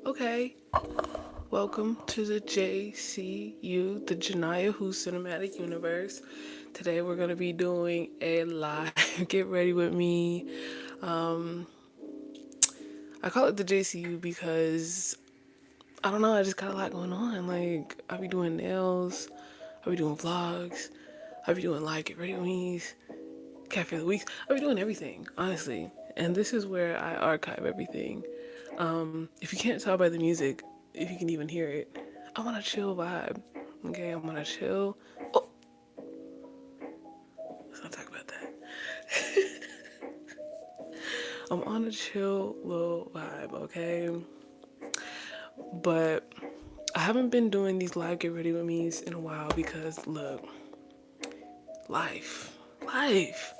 Okay, welcome to the JCU, the Janiya Who cinematic universe. Today we're gonna be doing a live. Get ready with me. Um, I call it the JCU because I don't know. I just got a lot going on. Like I be doing nails, I be doing vlogs, I be doing like get ready with me's, cafe of the weeks. I be doing everything honestly, and this is where I archive everything. If you can't tell by the music, if you can even hear it, I'm on a chill vibe. Okay, I'm on a chill. Oh, let's not talk about that. I'm on a chill little vibe, okay? But I haven't been doing these live get ready with me's in a while because look, life. Life.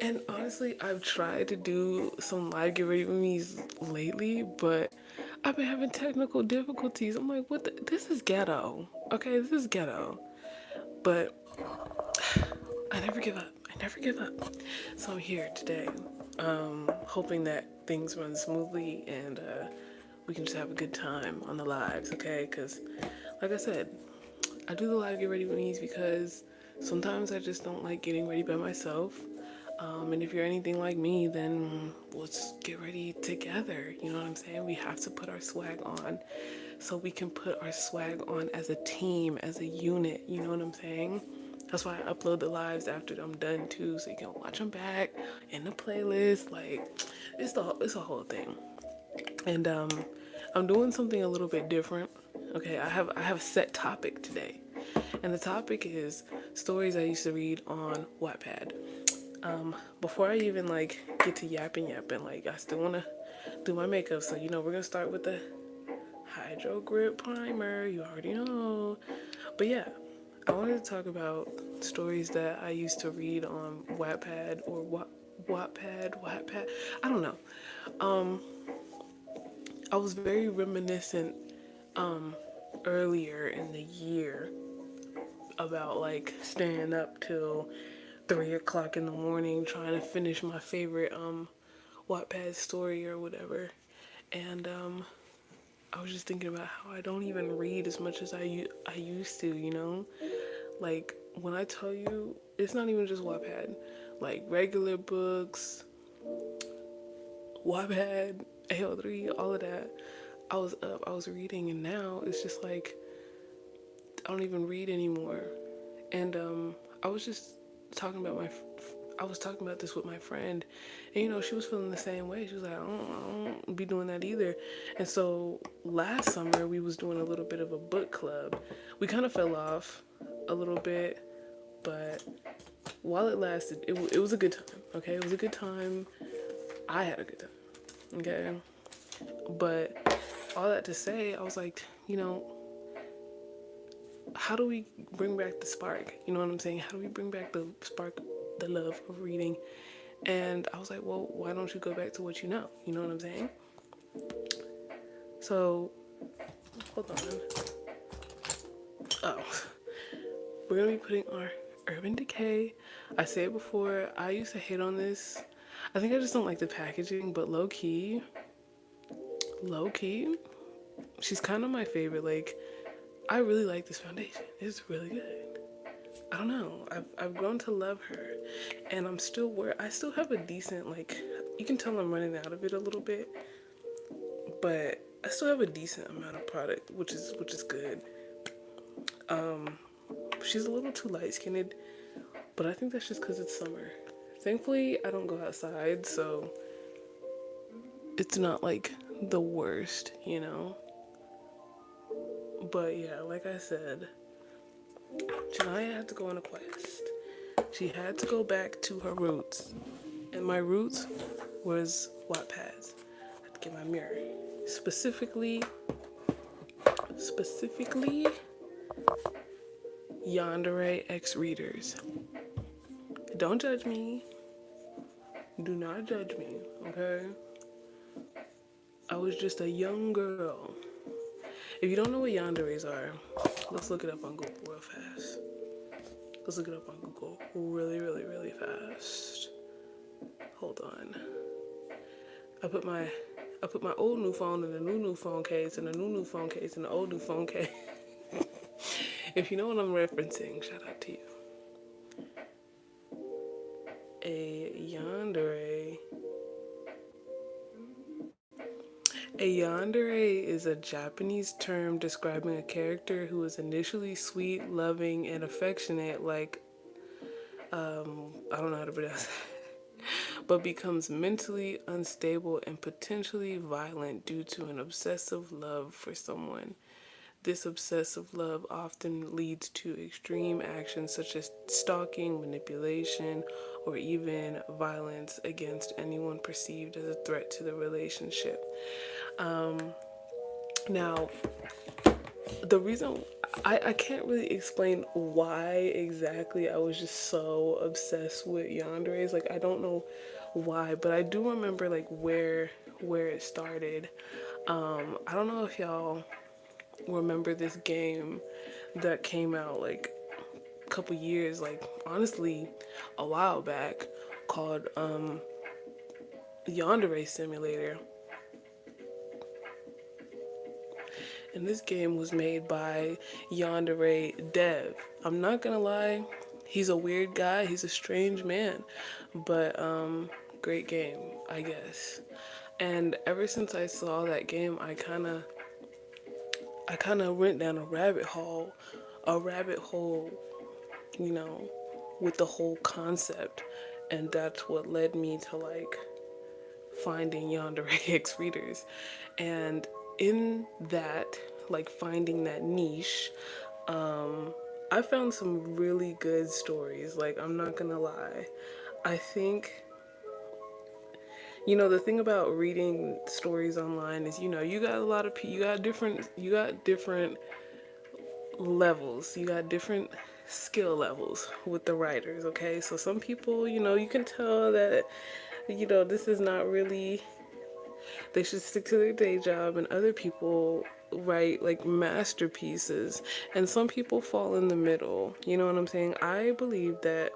And honestly, I've tried to do some live get ready with me's lately, but I've been having technical difficulties. I'm like, what this is ghetto. Okay, this is ghetto. But I never give up. I never give up. So I'm here today, hoping that things run smoothly and we can just have a good time on the lives, okay? Because, like I said, I do the live get ready with me's because sometimes I just don't like getting ready by myself. And if you're anything like me, then let's get ready together. You know what I'm saying? We have to put our swag on so we can put our swag on as a team, as a unit. You know what I'm saying? That's why I upload the lives after I'm done too, so you can watch them back in the playlist. Like, it's a whole thing. And I'm doing something a little bit different. Okay, I have a set topic today, and the topic is stories I used to read on Wattpad. Before I even like get to yapping, like I still wanna do my makeup. So we're gonna start with the Hydro Grip Primer. You already know. But yeah, I wanted to talk about stories that I used to read on Wattpad or Wattpad. I don't know. Um, I was very reminiscent earlier in the year about like staying up till 3 o'clock in the morning trying to finish my favorite Wattpad story or whatever. And I was just thinking about how I don't even read as much as I used to. Like when I tell you, it's not even just Wattpad, like regular books, Wattpad, AO3, all of that. I was up, I was reading, and now it's just like I don't even read anymore. And I was just talking about I was talking about this with my friend, and she was feeling the same way. She was like, I don't be doing that either. And so last summer we was doing a little bit of a book club. We kind of fell off a little bit, but while it lasted, it was a good time. Okay, it was a good time. I had a good time. Okay, but all that to say, I was like, how do we bring back the spark? You know what I'm saying? How do we bring back the spark, the love of reading? And I was like, well, why don't you go back to what you know? You know what I'm saying? So, hold on. Oh, we're gonna be putting our Urban Decay. I said it before, I used to hate on this. I think I just don't like the packaging, but low key, she's kind of my favorite. Like, I really like this foundation. It's really good. I don't know. I've grown to love her, and I still have a decent, like, you can tell I'm running out of it a little bit, but I still have a decent amount of product, which is good. She's a little too light skinned, but I think that's just because it's summer. Thankfully, I don't go outside, so it's not like the worst. But yeah, like I said, Janiya had to go on a quest. She had to go back to her roots. And my roots was Wattpads. I had to get my mirror. Specifically, Yandere X readers. Don't judge me. Do not judge me, okay? I was just a young girl. If you don't know what yanderes are, let's look it up on Google real fast. Let's look it up on Google really, really, really fast. Hold on. I put my I put my old new phone in the new phone case, and the new phone case in the old new phone case. If you know what I'm referencing, shout out to you. A yandere. A yandere is a Japanese term describing a character who is initially sweet, loving, and affectionate, like, I don't know how to pronounce that, but becomes mentally unstable and potentially violent due to an obsessive love for someone. This obsessive love often leads to extreme actions such as stalking, manipulation, or even violence against anyone perceived as a threat to the relationship. Now, the reason I can't really explain why exactly I was just so obsessed with yanderes. Like, I don't know why, but I do remember like where it started. I don't know if y'all remember this game that came out like a couple years, like honestly a while back, called Yandere Simulator. And this game was made by Yandere Dev. I'm not gonna lie, he's a weird guy, he's a strange man, but great game, I guess. And ever since I saw that game, I kind of went down a rabbit hole, you know, with the whole concept, and that's what led me to like finding Yandere X readers. And in that, like finding that niche, I found some really good stories. Like, I'm not gonna lie. I think, the thing about reading stories online is, you got a lot of people, you got different levels, you got different skill levels with the writers, okay? So some people, you can tell that, this is not really, they should stick to their day job, and other people write like masterpieces, and some people fall in the middle. You know what I'm saying? I believe that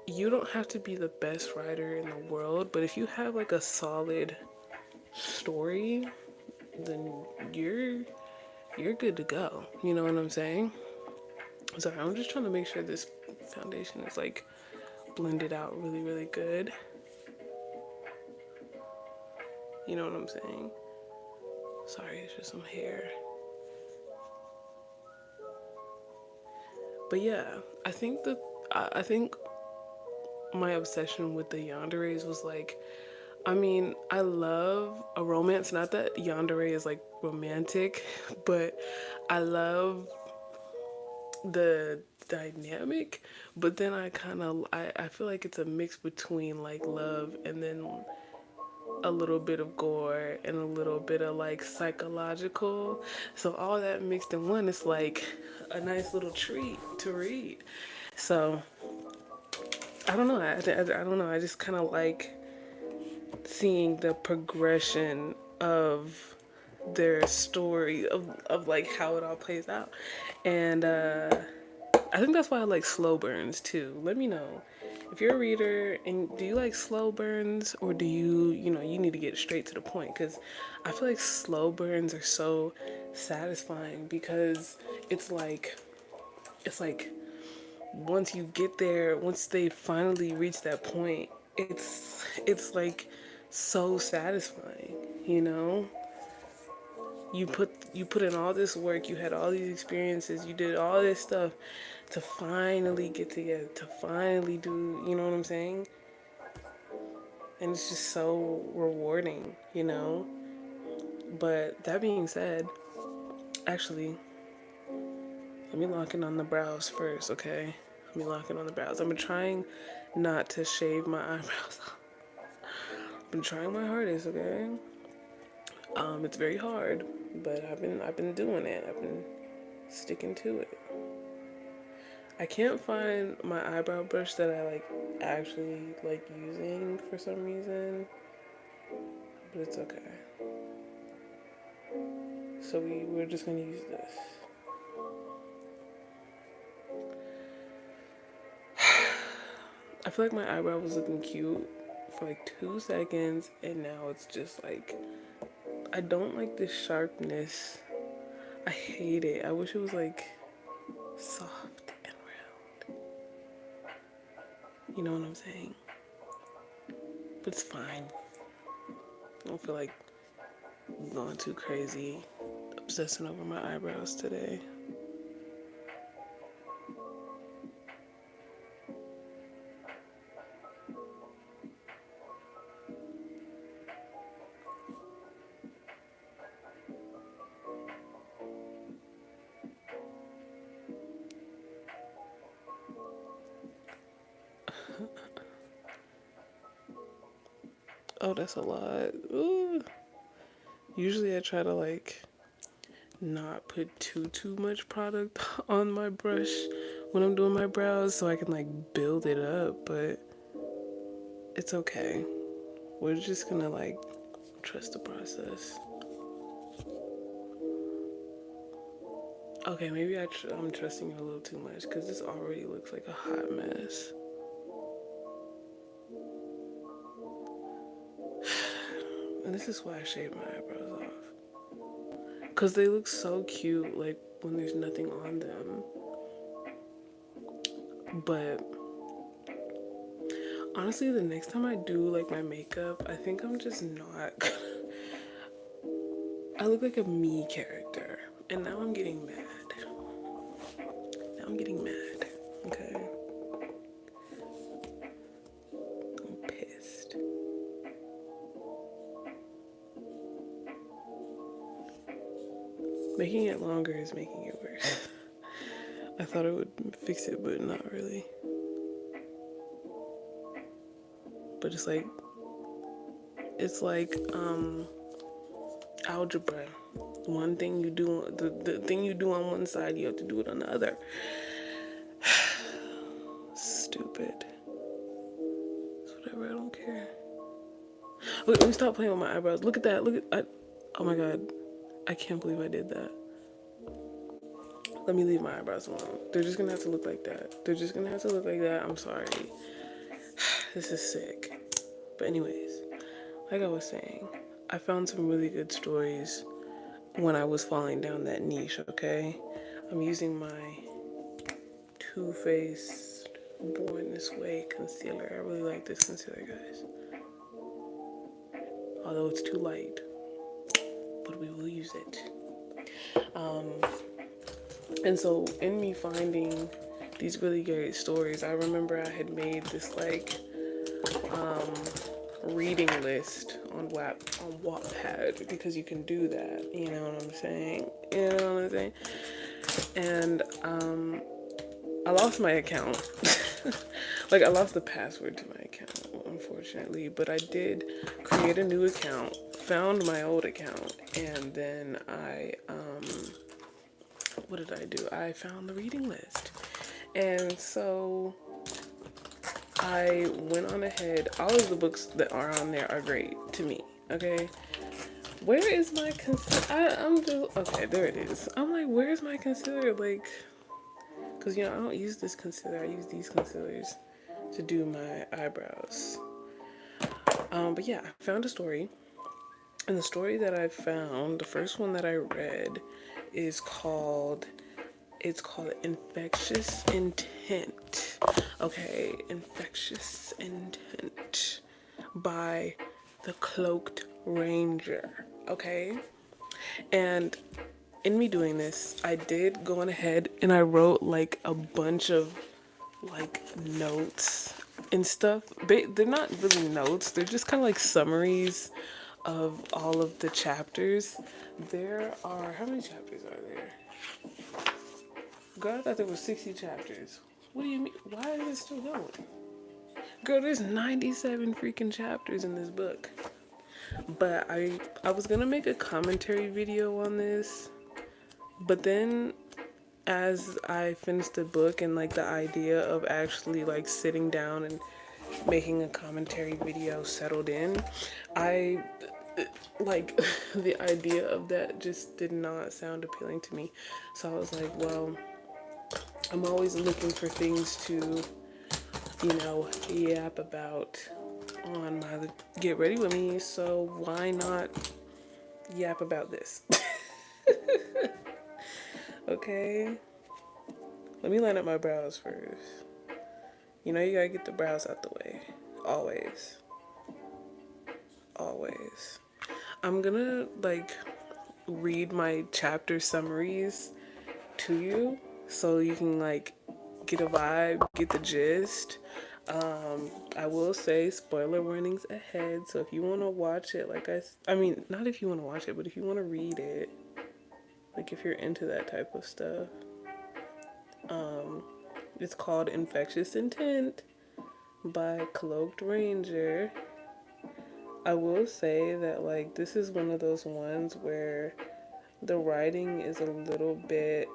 you don't have to be the best writer in the world, but if you have like a solid story, then you're good to go. You know what I'm saying? Sorry, I'm just trying to make sure this foundation is like blended out really, really good. You know what I'm saying? Sorry, it's just some hair. But yeah, I think my obsession with the yanderes was like, I mean, I love a romance. Not that yandere is like romantic, but I love the dynamic. But then I feel like it's a mix between like love and then a little bit of gore and a little bit of like psychological. So all that mixed in one is like a nice little treat to read. So I don't know. I don't know. I just kind of like seeing the progression of their story of like how it all plays out. And I think that's why I like slow burns too. Let me know if you're a reader, and do you like slow burns, or do you need to get straight to the point? Because I feel like slow burns are so satisfying, because it's like once you get there, once they finally reach that point, it's like so satisfying, you know? You put in all this work, you had all these experiences, you did all this stuff to finally get together, to finally do, you know what I'm saying? And it's just so rewarding, you know? But that being said, actually, let me lock in on the brows first, okay? Let me lock in on the brows. I've been trying not to shave my eyebrows. I've been trying my hardest, okay? It's very hard, but I've been doing it. I've been sticking to it. I can't find my eyebrow brush that I like actually like using for some reason, but it's okay. So we're just gonna use this. I feel like my eyebrow was looking cute for like 2 seconds, and now it's just like I don't like the sharpness. I hate it. I wish it was like soft and round. You know what I'm saying? But it's fine. I don't feel like going too crazy, obsessing over my eyebrows today. Oh, that's a lot. Ooh. Usually I try to like not put too much product on my brush when I'm doing my brows so I can like build it up, but it's okay. We're just gonna like trust the process. Okay, maybe I'm trusting you a little too much because this already looks like a hot mess. And this is why I shaved my eyebrows off. Because they look so cute, like, when there's nothing on them. But, honestly, the next time I do, like, my makeup, I think I'm just not... I look like a me character. And now I'm getting mad. Okay? I'm pissed. Making it longer is making it worse. I thought it would fix it, but not really. But it's like algebra. One thing you do, the thing you do on one side, you have to do it on the other. Stupid. It's whatever, I don't care. Look, let me stop playing with my eyebrows. Look at that, oh my god. I can't believe I did that. Let me leave my eyebrows alone. They're just gonna have to look like that. I'm sorry. This is sick. But anyways, like I was saying, I found some really good stories when I was falling down that niche, okay? I'm using my Too Faced Born This Way concealer. I really like this concealer, guys. Although it's too light, but we will use it. And so in me finding these really great stories, I remember I had made this like reading list on Wattpad, because you can do that, you know what I'm saying? And I lost my account. Like, I lost the password to my account, unfortunately, but I did create a new account, found my old account, and then what did I do? I found the reading list. And so I went on ahead. All of the books that are on there are great to me, okay? Where is my concealer? Okay, there it is. I'm like, where's my concealer? Like, because, you know, I don't use this concealer. I use these concealers to do my eyebrows. But yeah, I found a story. And the story that I found, the first one that I read, is called Infectious Intent. Okay, Infectious Intent by the Cloaked Ranger. Okay, and in me doing this, I did go on ahead and I wrote like a bunch of like notes and stuff. They're not really notes, they're just kind of like summaries of all of the chapters. There are, how many chapters are there? Girl, I thought there were 60 chapters. What do you mean? Why is it still going? Girl, there's 97 freaking chapters in this book. But I was gonna make a commentary video on this, but then as I finished the book and like the idea of actually like sitting down and making a commentary video settled in, I like the idea of that just did not sound appealing to me. So I was like, well, I'm always looking for things to, you know, yap about on my Get Ready With Me, so why not yap about this. Okay, let me line up my brows first. You know, you gotta get the brows out the way. Always. Always. I'm gonna like read my chapter summaries to you so you can like get a vibe, get the gist. I will say spoiler warnings ahead. So if you want to watch it, like I mean, not if you want to watch it, but if you want to read it, like if you're into that type of stuff, it's called Infectious Intent by Cloaked Ranger. I will say that like this is one of those ones where the writing is a little bit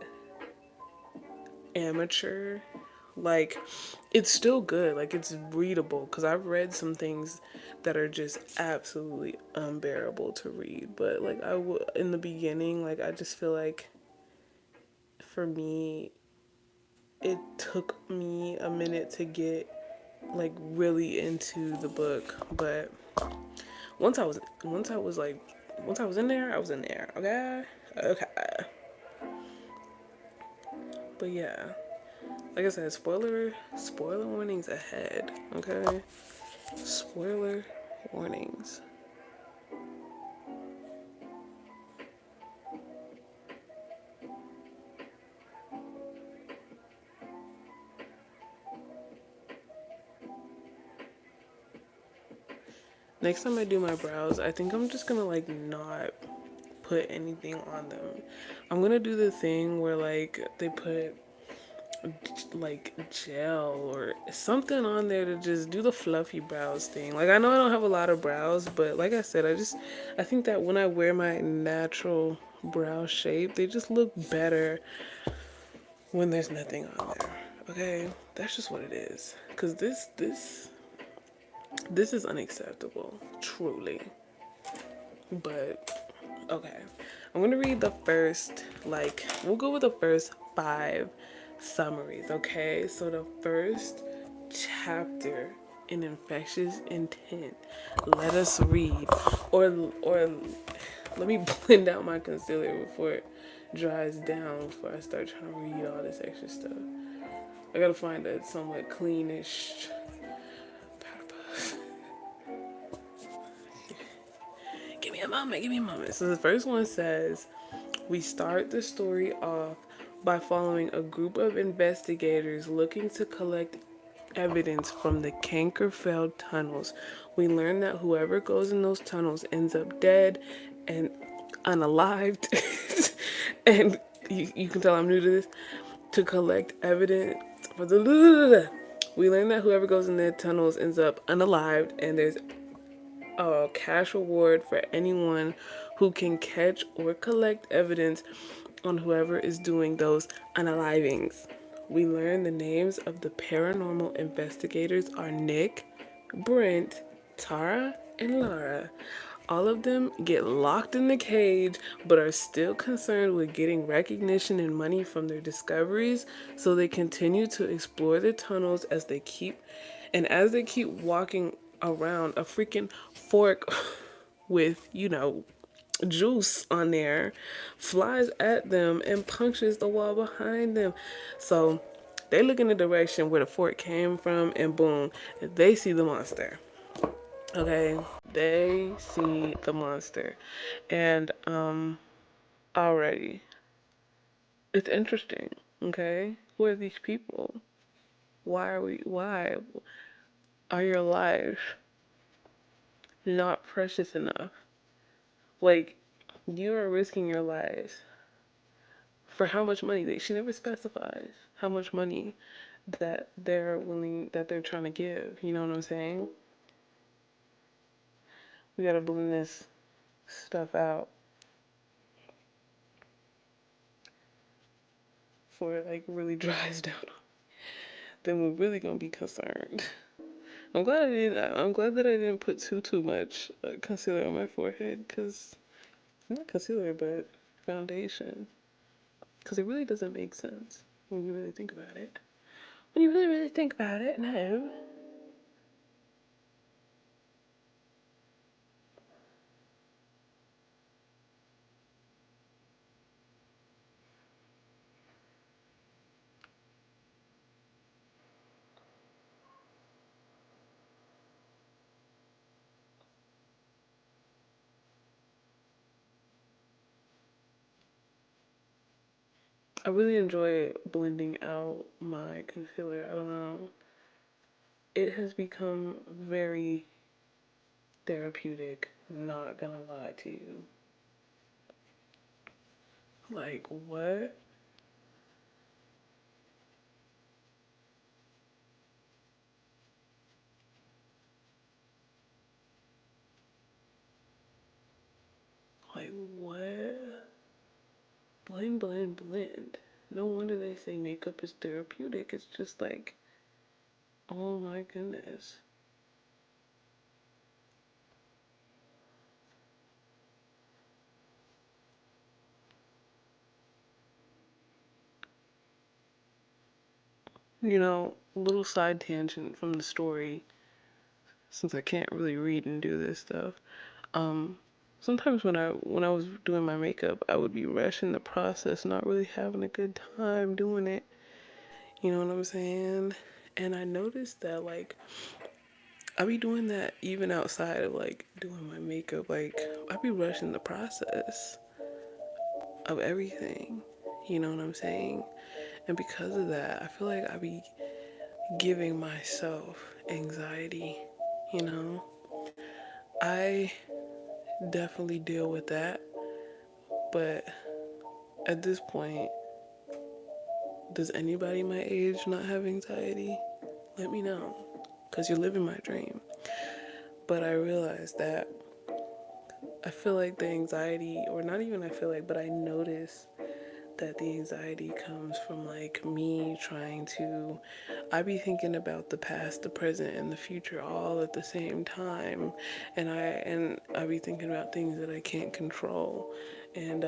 amateur. Like it's still good, like it's readable, because I've read some things that are just absolutely unbearable to read, but like in the beginning, like I just feel like for me it took me a minute to get like really into the book, but once I was in there, I was in there. Okay. Okay. But yeah, like I said, spoiler warnings ahead. Okay. Spoiler warnings. Next time I do my brows, I think I'm just gonna like not put anything on them. I'm gonna do the thing where like they put like gel or something on there to just do the fluffy brows thing. Like I know I don't have a lot of brows, but like I said, I think that when I wear my natural brow shape, they just look better when there's nothing on there. Okay? That's just what it is. Cuz this is unacceptable, truly. But okay. I'm gonna read the first, like, we'll go with the first 5 summaries, okay? So the first chapter in Infectious Intent. Let us read. Or let me blend out my concealer before it dries down before I start trying to read all this extra stuff. I gotta find a somewhat cleanish powder puff. Give me a moment, give me a moment. So the first one says, we start the story off by following a group of investigators looking to collect evidence from the Kankerfeld tunnels. We learn that whoever goes in those tunnels ends up dead and unalived. And you can tell I'm new to this. To collect evidence for the. We learn that whoever goes in the tunnels ends up unalived, and there's a cash reward for anyone who can catch or collect evidence on whoever is doing those unalivings. We learn the names of the paranormal investigators are Nick, Brent, Tara, and Lara. All of them get locked in the cage but are still concerned with getting recognition and money from their discoveries, so they continue to explore the tunnels as they keep walking around, a freaking fork with, juice on there flies at them and punctures the wall behind them. So they look in the direction where the fork came from, and boom, they see the monster. Okay, they see the monster. And already it's interesting. Okay, who are these people? Why are your life not precious enough? Like, you are risking your life for how much money? She never specifies how much money that they're trying to give. You know what I'm saying? We gotta blend this stuff out before it like really dries down. Then we're really gonna be concerned. I'm glad that I didn't put too much concealer on my forehead, cause not concealer but foundation. Cause it really doesn't make sense when you really think about it. When you really think about it, no. I really enjoy blending out my concealer. I don't know. It has become very therapeutic, not gonna lie to you. Like, what? Like, what? Blend, blend, blend. No wonder they say makeup is therapeutic. It's just like, oh my goodness. Little side tangent from the story, since I can't really read and do this stuff. Um, Sometimes when I was doing my makeup, I would be rushing the process, not really having a good time doing it. You know what I'm saying? And I noticed that like I be doing that even outside of like doing my makeup. Like I be rushing the process of everything. You know what I'm saying? And because of that, I feel like I be giving myself anxiety. You know, I definitely deal with that, but at this point, does anybody my age not have anxiety? Let me know, because you're living my dream. But I realized that I feel like the anxiety, or not even I feel like, but I notice that the anxiety comes from like me trying to, I be thinking about the past, the present, and the future all at the same time. And I be thinking about things that I can't control. And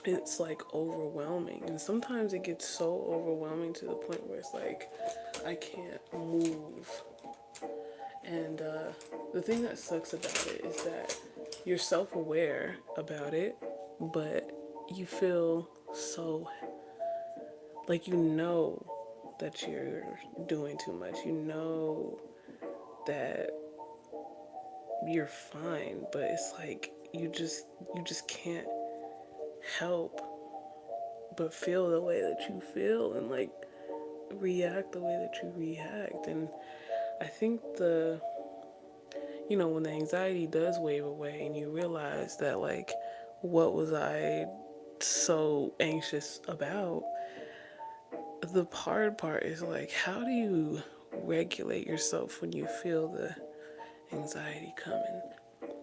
it's like overwhelming, and sometimes it gets so overwhelming to the point where it's like I can't move. And the thing that sucks about it is that you're self-aware about it, but you feel so like you know that you're doing too much, you know that you're fine, but it's like you just can't help but feel the way that you feel, and like react the way that you react. And I think when the anxiety does wave away and you realize that, like, what was I so anxious about? The hard part is, like, how do you regulate yourself when you feel the anxiety coming?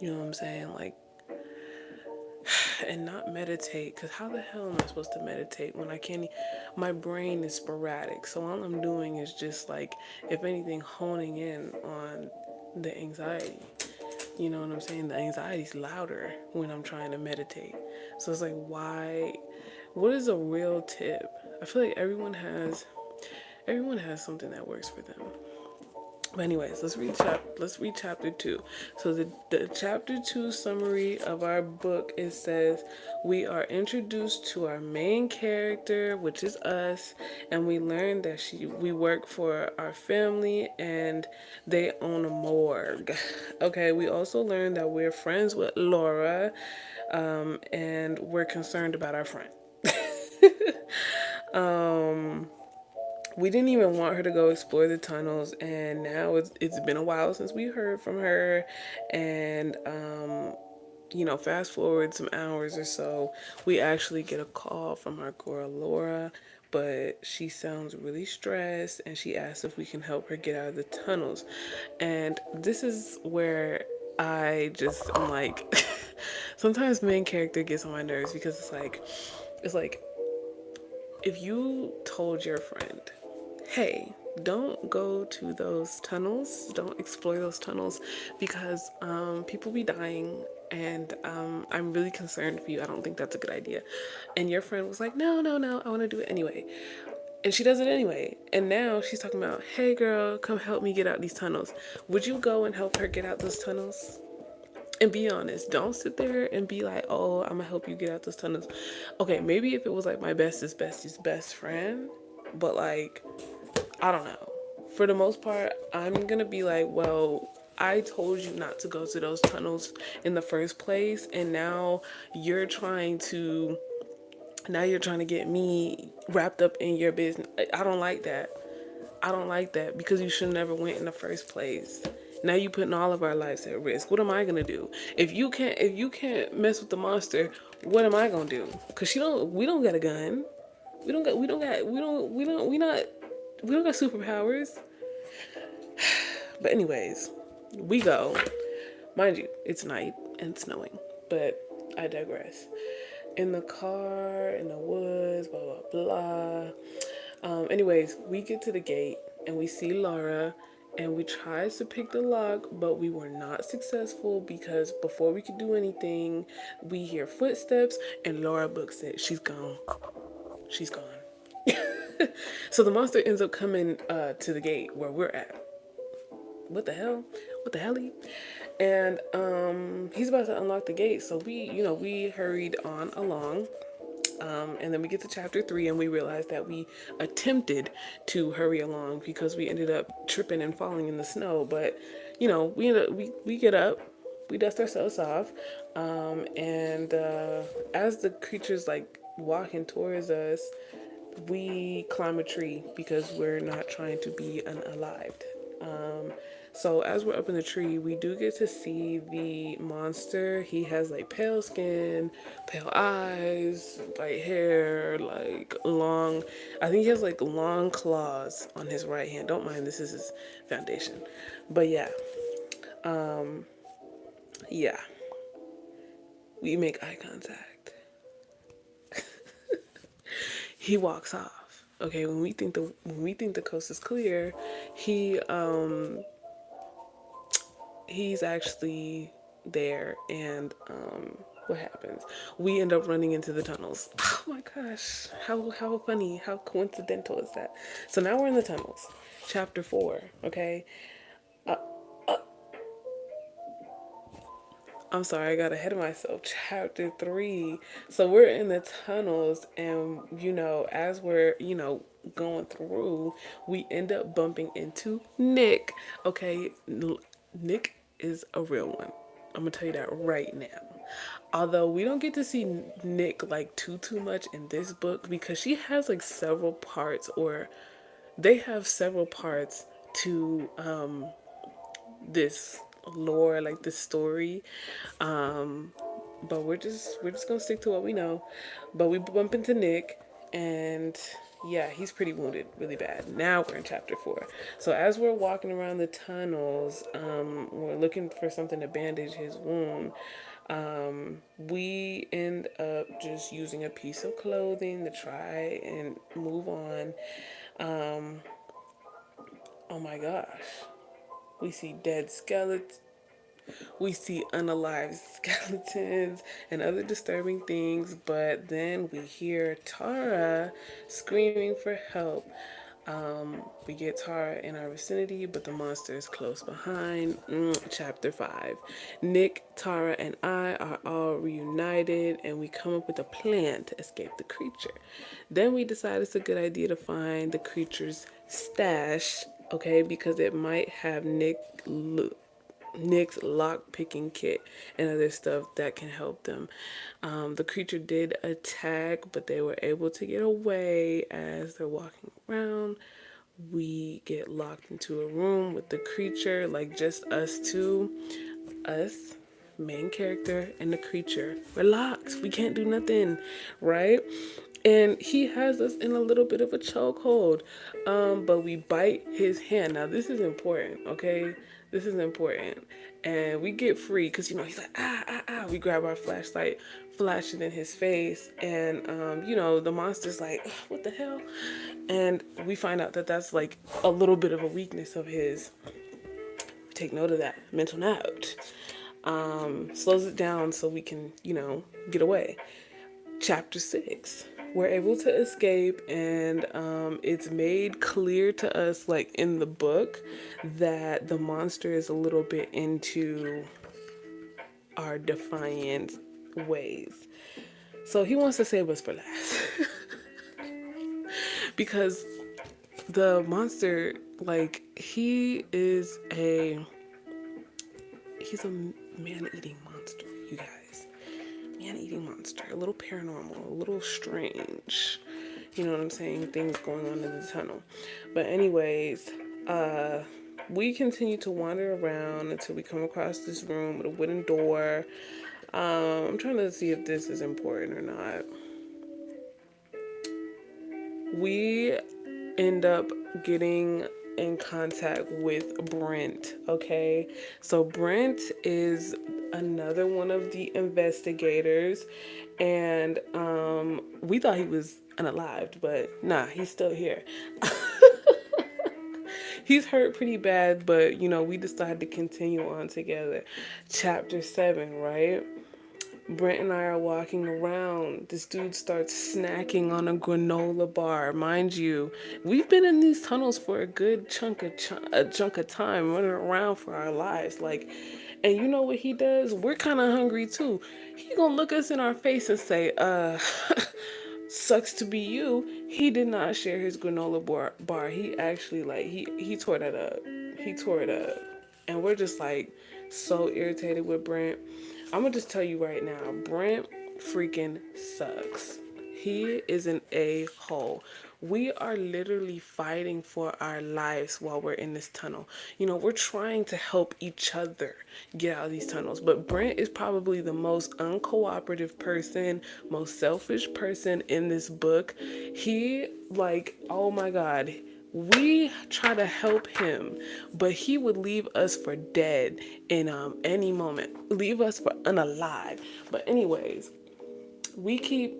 You know what I'm saying? Like, and not meditate, because how the hell am I supposed to meditate when I can't my brain is sporadic, so all I'm doing is just like, if anything, honing in on the anxiety. You know what I'm saying? The anxiety's louder when I'm trying to meditate. So it's like, why? What is a real tip? I feel like everyone has something that works for them. But anyways, let's read chapter 2. So the chapter 2 summary of our book, it says we are introduced to our main character, which is us, and we learn that we work for our family and they own a morgue. Okay, we also learn that we're friends with Laura, and we're concerned about our friend. We didn't even want her to go explore the tunnels, and now it's been a while since we heard from her. And fast forward some hours or so, we actually get a call from our girl Laura, but she sounds really stressed, and she asks if we can help her get out of the tunnels. And this is where I'm like, sometimes main character gets on my nerves, because it's like if you told your friend, hey, don't go to those tunnels, don't explore those tunnels, because people be dying, and I'm really concerned for you. I don't think that's a good idea. And your friend was like, no, no, no, I want to do it anyway. And she does it anyway. And now she's talking about, hey girl, come help me get out these tunnels. Would you go and help her get out those tunnels? And be honest, don't sit there and be like, oh, I'm gonna help you get out those tunnels. Okay, maybe if it was like my bestie's best friend, but like, I don't know. For the most part, I'm gonna be like, well, I told you not to go to those tunnels in the first place, and now you're trying to Now you're trying to get me wrapped up in your business. I don't like that. I don't like that because you should never went in the first place. Now you putting all of our lives at risk. What am I gonna do? If you can't mess with the monster, what am I gonna do? Cause we don't got a gun. We don't got superpowers. But anyways, we go. Mind you, it's night and snowing. But I digress. In the car, in the woods, blah blah blah. Anyways, we get to the gate and we see Laura, and we tried to pick the lock, but we were not successful because before we could do anything, we hear footsteps and Laura books it. She's gone. She's gone. So the monster ends up coming to the gate where we're at. What the hell? What the helly? And he's about to unlock the gate, so we hurried on along. And then we get to chapter 3 and we realize that we attempted to hurry along because we ended up tripping and falling in the snow. But, we get up, we dust ourselves off. And as the creature's like walking towards us, we climb a tree because we're not trying to be unalived. So as we're up in the tree, we do get to see the monster. He has like pale skin, pale eyes, white hair, like long, I think he has like long claws on his right hand. Don't mind, this is his foundation. But yeah, we make eye contact. He walks off. Okay, when we think the coast is clear, he's actually there, and what happens? We end up running into the tunnels. Oh my gosh, how funny, how coincidental is that? So now we're in the tunnels, chapter 4. Okay, I'm sorry, I got ahead of myself. Chapter 3. So we're in the tunnels, and as we're going through, we end up bumping into Nick. Okay, Nick is a real one. I'm gonna tell you that right now. Although we don't get to see Nick like too much in this book because she has like several parts, or they have several parts to this lore, like this story. But we're just gonna stick to what we know. But we bump into Nick, and yeah, he's pretty wounded, really bad. Now we're in chapter 4. So as we're walking around the tunnels, we're looking for something to bandage his wound. We end up just using a piece of clothing to try and move on. Oh my gosh. We see dead skeletons. We see unalived skeletons and other disturbing things, but then we hear Tara screaming for help. We get Tara in our vicinity, but the monster is close behind. Chapter 5. Nick, Tara, and I are all reunited, and we come up with a plan to escape the creature. Then we decide it's a good idea to find the creature's stash, okay, because it might have Nick's lock picking kit and other stuff that can help them. The creature did attack, but they were able to get away. As they're walking around, we get locked into a room with the creature, like just us two. Us, main character, and the creature. We're locked. We can't do nothing, right? And he has us in a little bit of a chokehold. But we bite his hand. Now this is important, okay? This is important. And we get free because he's like, ah, ah, ah. We grab our flashlight, flash it in his face, and the monster's like, what the hell? And we find out that that's like a little bit of a weakness of his. Take note of that. Mental note. Slows it down so we can, get away. Chapter 6. We're able to escape, and it's made clear to us, like in the book, that the monster is a little bit into our defiant ways. So he wants to save us for last. Because the monster, like, he's a man-eating monster, you guys. man-eating monster, a little paranormal, a little strange. You know what I'm saying? Things going on in the tunnel. But anyways, we continue to wander around until we come across this room with a wooden door. I'm trying to see if this is important or not. We end up getting in contact with Brent, okay? So Brent is another one of the investigators, and we thought he was unalived, but nah, he's still here. He's hurt pretty bad, but we decided to continue on together. Chapter 7, right? Brent and I are walking around. This dude starts snacking on a granola bar. Mind you, we've been in these tunnels for a good chunk of time, running around for our lives. And you know what he does? We're kind of hungry too. He gonna look us in our face and say, sucks to be you. He did not share his granola bar. He actually he tore that up. He tore it up. And we're just so irritated with Brent. I'm gonna just tell you right now, Brent freaking sucks. He is an a-hole. We are literally fighting for our lives while we're in this tunnel. We're trying to help each other get out of these tunnels. But Brent is probably the most uncooperative person, most selfish person in this book. He, oh my God. We try to help him, but he would leave us for dead in any moment. Leave us for unalive. But anyways, we keep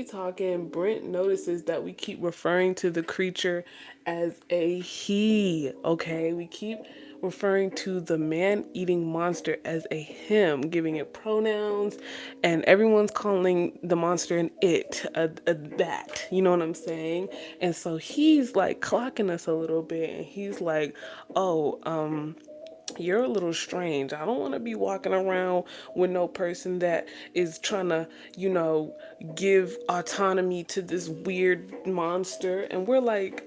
talking. Brent notices that we keep referring to the creature as a he, okay? We keep referring to the man-eating monster as a him, giving it pronouns, and everyone's calling the monster an it, a that, you know what I'm saying? And so he's clocking us a little bit, and he's like, oh, you're a little strange. I don't want to be walking around with no person that is trying to, give autonomy to this weird monster. And we're like,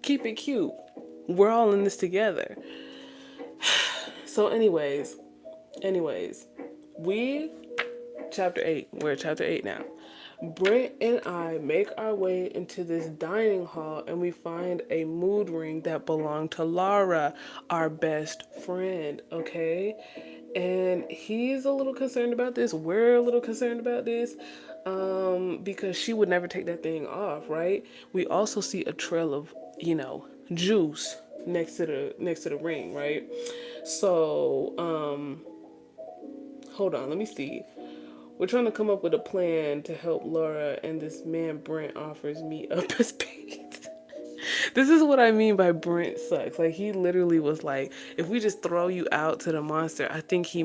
keep it cute. We're all in this together. So anyways, chapter 8. We're at chapter 8 now. Brent and I make our way into this dining hall, and we find a mood ring that belonged to Laura, our best friend, okay? And he's a little concerned about this. We're a little concerned about this because she would never take that thing off, right? We also see a trail of, juice next to the ring, right? So, hold on, let me see. We're trying to come up with a plan to help Laura, and this man Brent offers me up a space. This is what I mean by Brent sucks. He literally was like, if we just throw you out to the monster, I think it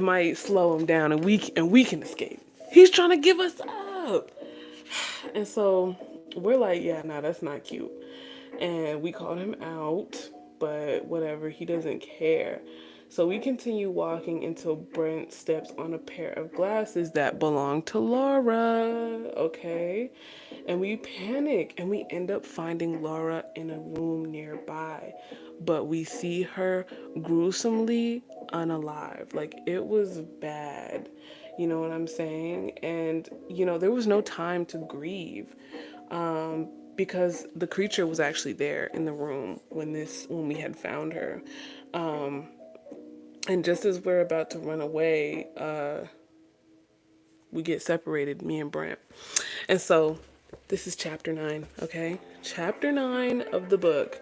might slow him down, and we can escape. He's trying to give us up. And so we're like, yeah, nah, that's not cute. And we called him out, but whatever, he doesn't care. So we continue walking until Brent steps on a pair of glasses that belong to Laura, okay? And we panic, and we end up finding Laura in a room nearby. But we see her gruesomely unalive. It was bad. You know what I'm saying? And, there was no time to grieve. Because the creature was actually there in the room when we had found her. And just as we're about to run away, we get separated, me and Brent. And so this is chapter 9, okay? Chapter 9 of the book.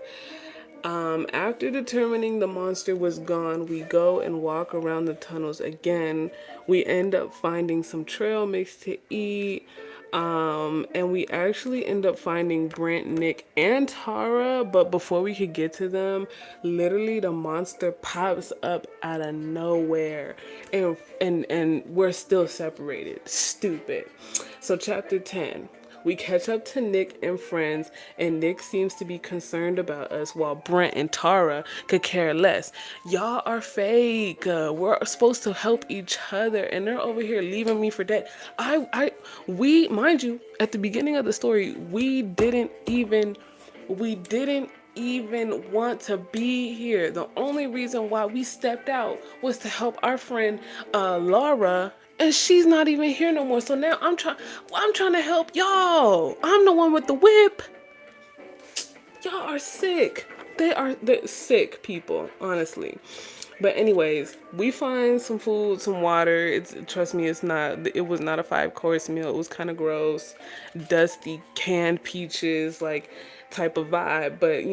After determining the monster was gone, we go and walk around the tunnels again. We end up finding some trail mix to eat. And we actually end up finding Brent, Nick, and Tara. But before we could get to them, literally the monster pops up out of nowhere. And we're still separated. Stupid. So chapter 10. We catch up to Nick and friends, and Nick seems to be concerned about us while Brent and Tara could care less. Y'all are fake. We're supposed to help each other, and they're over here leaving me for dead. We, mind you, at the beginning of the story, we didn't even want to be here. The only reason why we stepped out was to help our friend Laura, and she's not even here no more. So now I'm trying to help y'all. I'm the one with the whip. Y'all are sick. They're sick people, honestly. But anyways, we find some food, some water. It's, trust me, it was not a 5-course meal. It was kind of gross, dusty, canned peaches, like type of vibe. But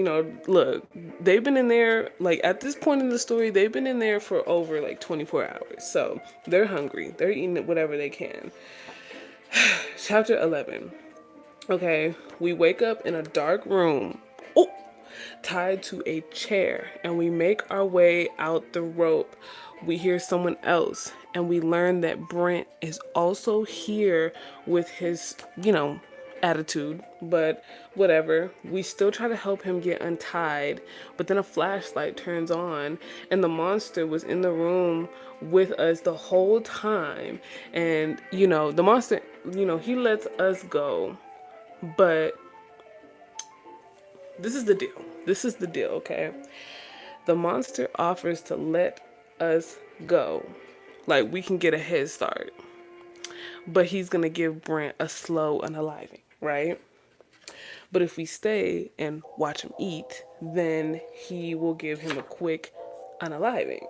look, they've been in there, like at this point in the story, they've been in there for over like 24 hours. So they're hungry. They're eating whatever they can. Chapter 11. Okay, we wake up in a dark room. Oh, tied to a chair, and we make our way out the rope. We hear someone else, and we learn that Brent is also here with his, attitude, but whatever. We still try to help him get untied, but then a flashlight turns on, and the monster was in the room with us the whole time. And, the monster, he lets us go, but this is the deal. This is the deal, okay? The monster offers to let us go. Like, we can get a head start. But he's going to give Brent a slow unaliving, right? But if we stay and watch him eat, then he will give him a quick unaliving.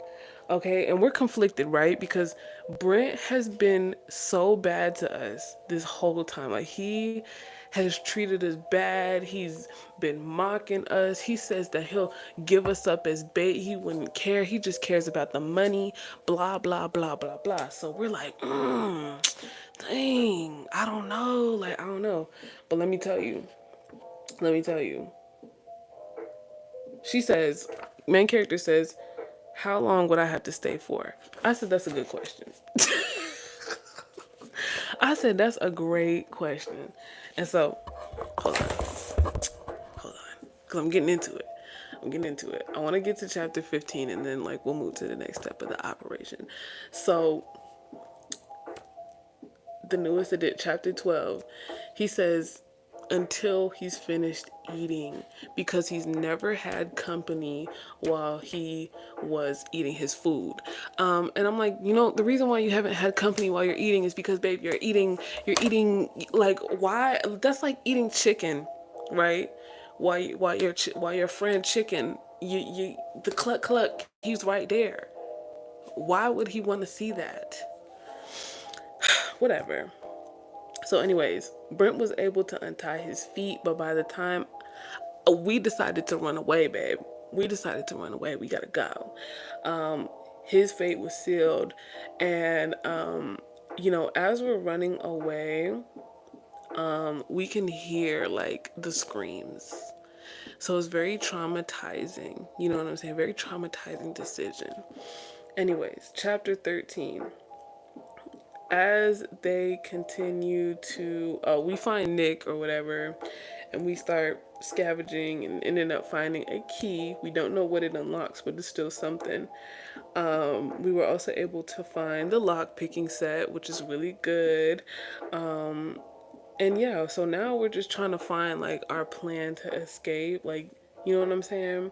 Okay, and we're conflicted, right? Because Brent has been so bad to us this whole time. Like, he has treated us bad. He's been mocking us. He says that he'll give us up as bait. He wouldn't care. He just cares about the money, blah, blah, blah, blah, blah. So we're like, dang, I don't know. Like, I don't know. But let me tell you. She says, main character says, how long would I have to stay for? I said, that's a good question. I said, that's a great question. And so, hold on. Because I'm getting into it. I want to get to chapter 15 and then, we'll move to the next step of the operation. So, the newest edit, chapter 12, he says, until he's finished eating, because he's never had company while he was eating his food. And I'm like, the reason why you haven't had company while you're eating is because, babe, you're eating like, why? That's like eating chicken, right? While your friend chicken, the cluck cluck, he's right there. Why would he want to see that? Whatever. So anyways, Brent was able to untie his feet, but by the time we decided to run away, babe, we gotta go. His fate was sealed, and as we're running away, we can hear the screams. So it's very traumatizing. You know what I'm saying? Very traumatizing decision. Anyways, chapter 13. As they continue to, we find Nick or whatever, and we start scavenging and ended up finding a key. We don't know what it unlocks, but it's still something. We were also able to find the lock picking set, which is really good. And yeah, so now we're just trying to find our plan to escape. You know what I'm saying?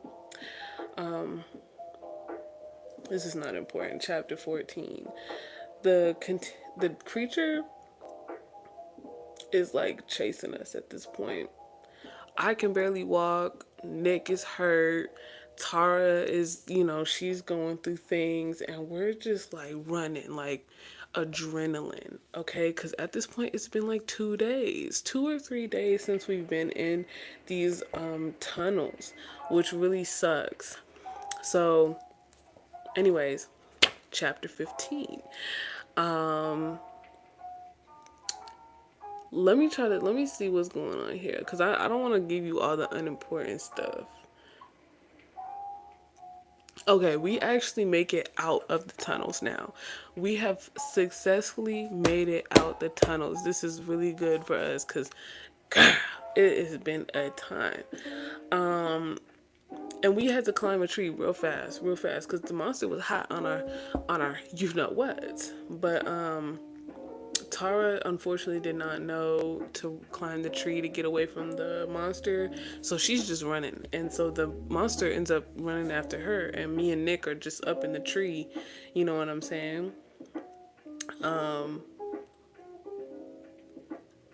This is not important. Chapter 14. The creature is chasing us at this point. I can barely walk. Nick is hurt. Tara is, she's going through things, and we're just running adrenaline, okay? Because at this point, it's been 2 or 3 days since we've been in these tunnels, which really sucks. So, anyways, chapter 15. Let me see what's going on here, because I don't want to give you all the unimportant stuff. Okay, we actually make it out of the tunnels now. We have successfully made it out the tunnels. This is really good for us, because it has been a time. And we had to climb a tree real fast, because the monster was hot on our you know what. But Tara unfortunately did not know to climb the tree to get away from the monster, so she's just running. And so the monster ends up running after her, and me and Nick are just up in the tree. You know what I'm saying?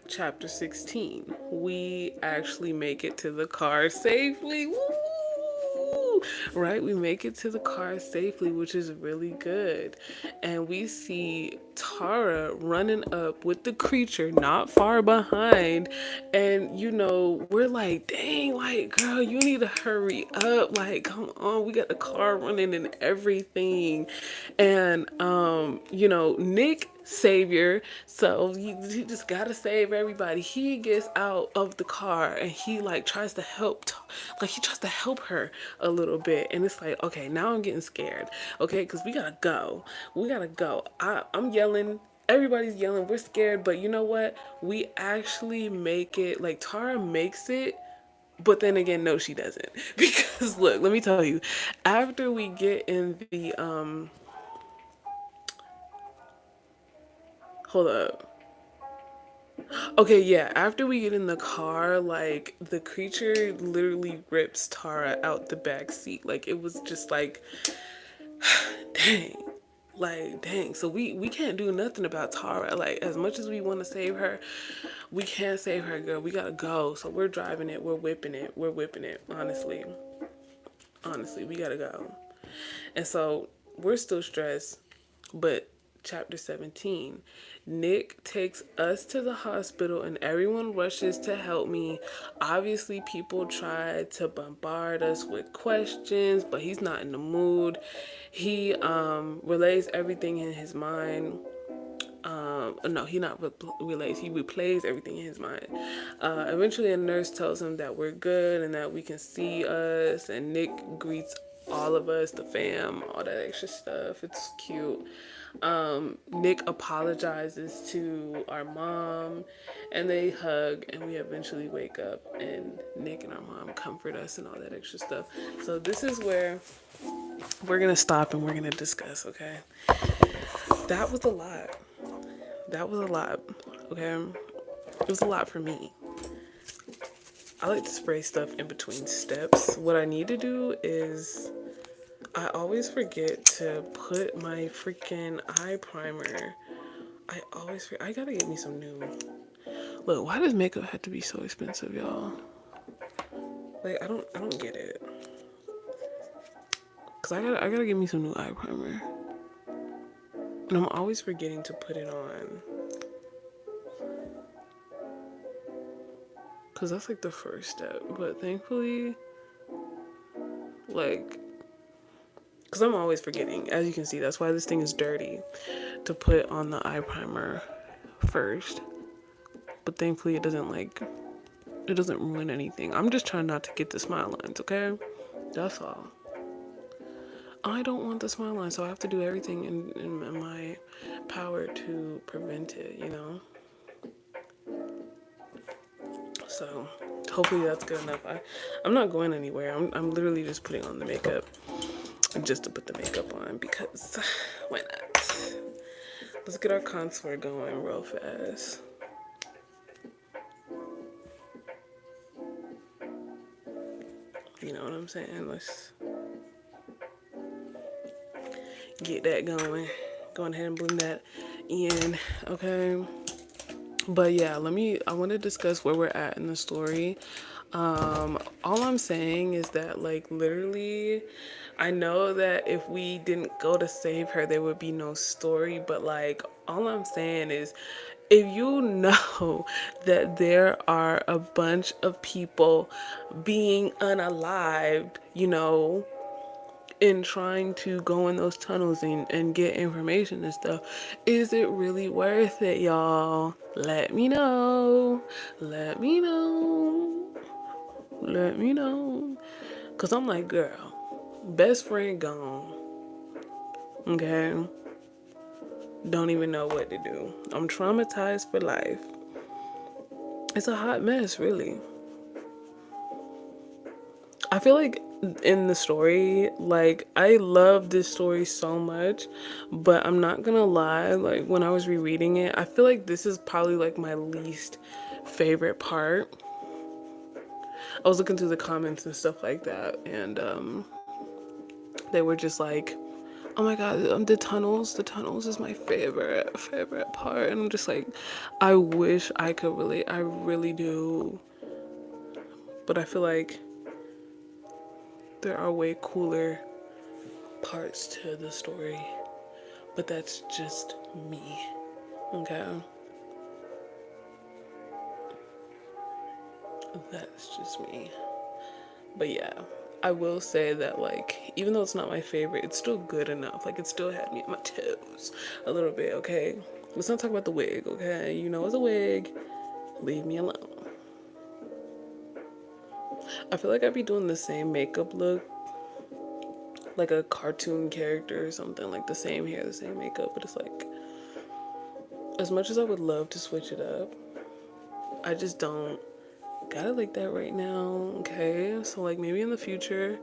Chapter 16. We actually make it to the car safely. Woo! Right? We make it to the car safely, which is really good. And we see Tara running up with the creature not far behind. And, you know, we're like, dang, like, girl, you need to hurry up. Like, come on, we got the car running and everything. And, you know, Nick, savior, so he just gotta save everybody. He gets out of the car and he like tries to help, like he tries to help her a little bit, and it's like, okay, now I'm getting scared, okay, because we gotta go. I'm yelling, everybody's yelling, we're scared, but you know what, we actually make it. Like, Tara makes it, but then again, no, she doesn't. Because look, let me tell you, after we get in the hold up. Okay, yeah, after we get in the car, like, the creature literally rips Tara out the back seat. Like, it was just like, dang. Like, dang. So we can't do nothing about Tara. Like, as much as we want to save her, we can't save her, girl. We gotta go. So we're driving it. We're whipping it. We're whipping it. Honestly. Honestly, we gotta go. And so we're still stressed, but chapter 17, Nick takes us to the hospital and everyone rushes to help me. Obviously, people try to bombard us with questions, but he's not in the mood. He relays everything in his mind. No, he not relays. He replays everything in his mind. Eventually, a nurse tells him that we're good and that we can see us. And Nick greets all of us, the fam, all that extra stuff. It's cute. Nick apologizes to our mom, and they hug, and we eventually wake up, and Nick and our mom comfort us and all that extra stuff. So this is where we're gonna stop and we're gonna discuss. Okay, that was a lot. That was a lot, okay? It was a lot for me. I like to spray stuff in between steps. What I need to do is, I always forget to put my freaking eye primer. I gotta get me some new. Look, why does makeup have to be so expensive, y'all? Like, I don't get it. Cause I gotta get me some new eye primer. And I'm always forgetting to put it on. Cause that's like the first step. But thankfully, like, cause I'm always forgetting. As you can see, that's why this thing is dirty. To put on the eye primer first. But thankfully it doesn't ruin anything. I'm just trying not to get the smile lines, okay? That's all. I don't want the smile lines, so I have to do everything in my power to prevent it, you know? So hopefully that's good enough. I'm not going anywhere. I'm literally just putting on the makeup just to put the makeup on, because why not? Let's get our contour going real fast. You know what I'm saying? Let's get that going. Go ahead and blend that in, okay? But yeah, I want to discuss where we're at in the story. All I'm saying is that, like, literally, I know that if we didn't go to save her, there would be no story, but like, all I'm saying is, if you know that there are a bunch of people being unalived, you know, in trying to go in those tunnels and get information and stuff, is it really worth it, y'all? Let me know. Let me know. Let me know. Cause I'm like, girl, best friend gone. Okay? Don't even know what to do. I'm traumatized for life. It's a hot mess, really. I feel like in the story. Like, I love this story so much, but I'm not gonna lie, like when I was rereading it, I feel like this is probably like my least favorite part. I was looking through the comments and stuff like that, and they were just like, oh my god, the tunnels is my favorite part. And I'm just like, I wish I could relate, I really do, but I feel like there are way cooler parts to the story, but that's just me. Okay, that's just me. But yeah, I will say that, like, even though it's not my favorite, it's still good enough. Like, it still had me on my toes a little bit. Okay, let's not talk about the wig. Okay, you know it's a wig, leave me alone. I feel like I'd be doing the same makeup look, like a cartoon character or something, like the same hair, the same makeup, but it's like, as much as I would love to switch it up, I just don't got it like that right now. Okay, so like maybe in the future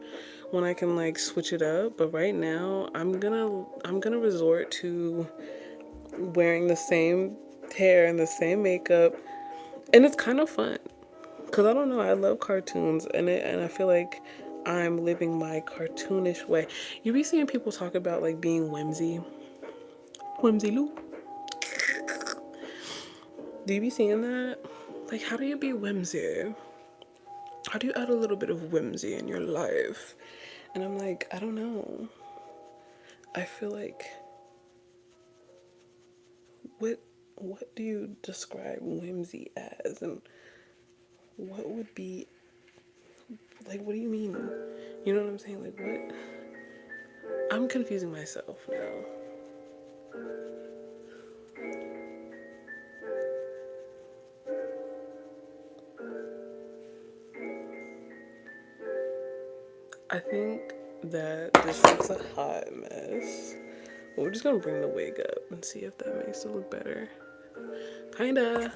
when I can like switch it up, but right now I'm gonna resort to wearing the same hair and the same makeup, and it's kind of fun because I don't know, I love cartoons, and I feel like I'm living my cartoonish way. You be seeing people talk about like being whimsy Lou. Do you be seeing that? Like, how do you be whimsy? How do you add a little bit of whimsy in your life? And I'm like, I don't know. I feel like, what what do you describe whimsy as, and what would be, like, what do you mean? You know what I'm saying? Like, what? I'm confusing myself now. I think that this looks a hot mess. We're just gonna bring the wig up and see if that makes it look better. Kinda,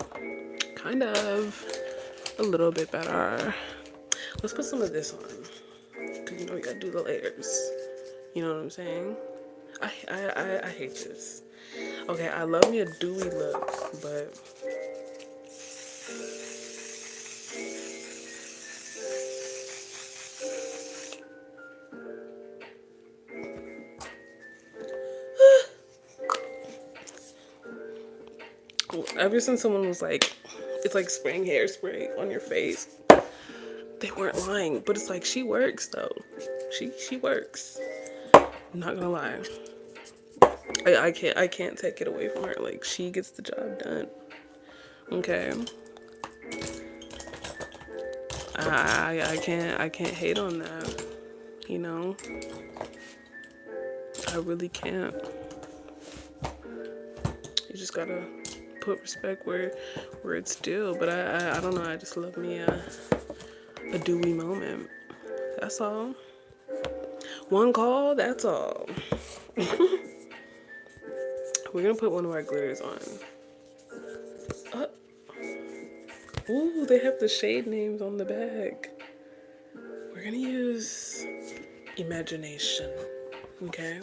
kind of, a little bit better. Let's put some of this on, cause you know we gotta do the layers. You know what I'm saying? I hate this. Okay, I love me a dewy look, but ever since someone was like, it's like spraying hairspray on your face, they weren't lying. But it's like, she works though. She works. I'm not gonna lie. I can't take it away from her. Like, she gets the job done. Okay. I can't hate on that. You know, I really can't. You just gotta put respect where it's due. But I don't know. I just love me a dewy moment. That's all. One call. That's all. We're gonna put one of our glitters on. Uh, ooh, they have the shade names on the back. We're gonna use imagination. Okay.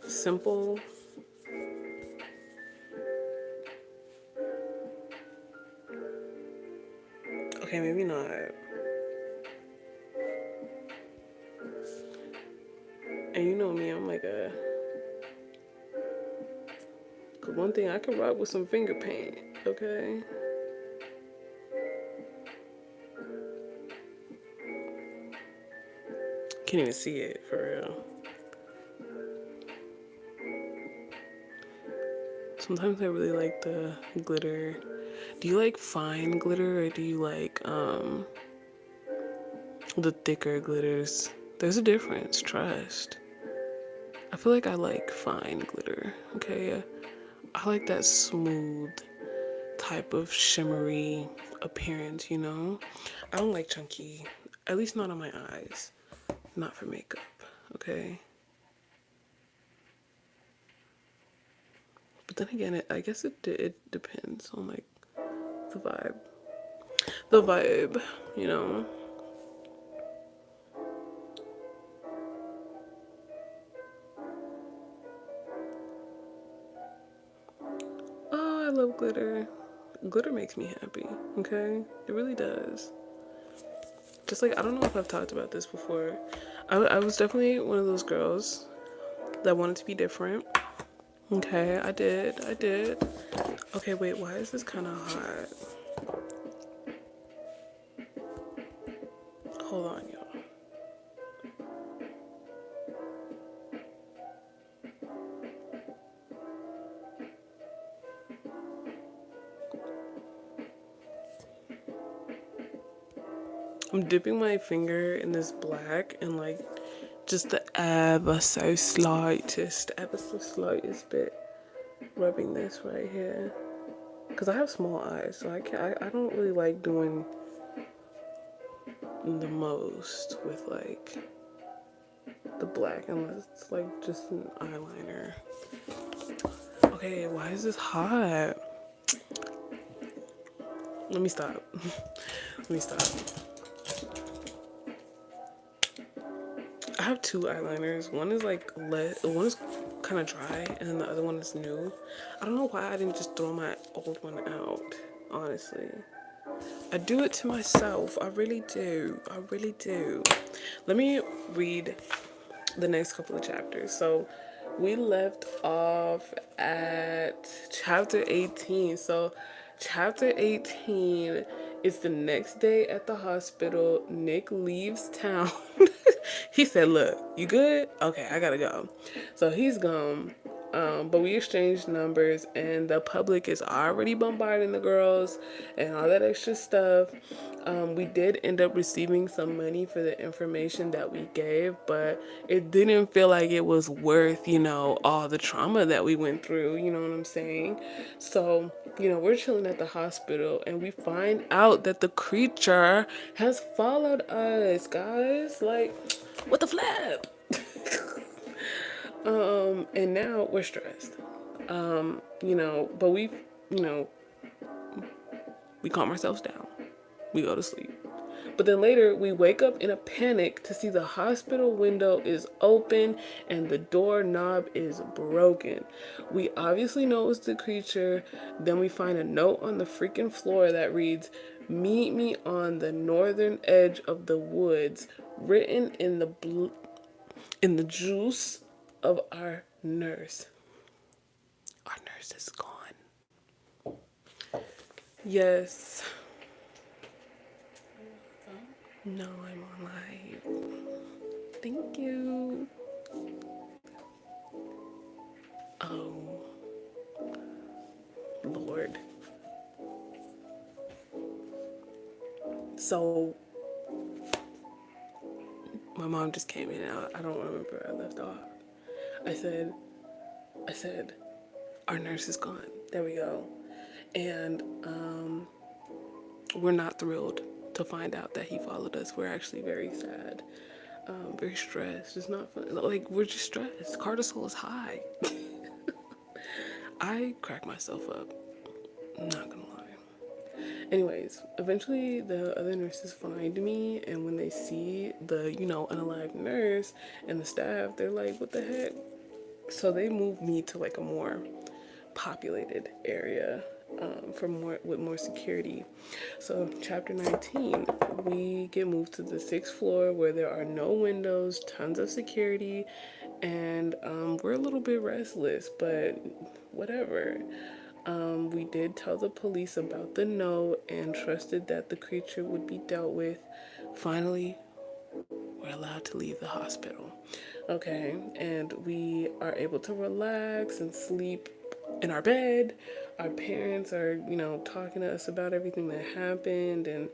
Simple. Okay, maybe not. And you know me, I'm like a. Cause one thing I can rock with some finger paint. Okay. Can't even see it for real. Sometimes I really like the glitter. Do you like fine glitter, or do you like the thicker glitters? There's a difference, trust. I feel like I like fine glitter. Okay. I like that smooth type of shimmery appearance, you know? I don't like chunky, at least not on my eyes. Not for makeup, okay? But then again, I guess it depends on like the vibe. The vibe, you know? love glitter. Glitter makes me happy, okay? It really does. Just like, I don't know if I've talked about this before. I was definitely one of those girls that wanted to be different. Okay, I did. Okay, wait, why is this kind of hot? Hold on, y'all. I'm dipping my finger in this black and like just the ever so slightest bit, rubbing this right here. Cause I have small eyes, so I don't really like doing the most with like the black unless it's like just an eyeliner. Okay, why is this hot? Let me stop. Let me stop. I have two eyeliners. One is like one is kind of dry, and then the other one is new. I don't know why I didn't just throw my old one out. Honestly, I do it to myself. I really do. I really do. Let me read the next couple of chapters. So we left off at chapter 18. So chapter 18 is the next day at the hospital. Nick leaves town. He said, look, you good? Okay, I gotta go. So he's gone. But we exchanged numbers, and the public is already bombarding the girls and all that extra stuff. We did end up receiving some money for the information that we gave, but it didn't feel like it was worth, all the trauma that we went through, you know what I'm saying? So, we're chilling at the hospital, and we find out that the creature has followed us, guys. Like, what the flap? And now we're stressed. But we calm ourselves down. We go to sleep. But then later we wake up in a panic to see the hospital window is open and the doorknob is broken. We obviously know it's the creature. Then we find a note on the freaking floor that reads, "Meet me on the northern edge of the woods," written in the juice of our nurse. Our nurse is gone. Yes. No, I'm on live. Thank you. Oh, Lord. So, my mom just came in. I don't remember where I left off. I said, our nurse is gone. There we go. And we're not thrilled to find out that he followed us. We're actually very sad, very stressed. It's not fun. Like, we're just stressed. Cortisol is high. I crack myself up. I'm not gonna lie. Anyways, eventually the other nurses find me, and when they see the, unalive nurse and the staff, they're like, what the heck? So they moved me to like a more populated area with more security. So chapter 19, we get moved to the 6th floor where there are no windows, tons of security, and we're a little bit restless, but whatever. We did tell the police about the note and trusted that the creature would be dealt with. Finally, we're allowed to leave the hospital. Okay, and we are able to relax and sleep in our bed. Our parents are, talking to us about everything that happened, and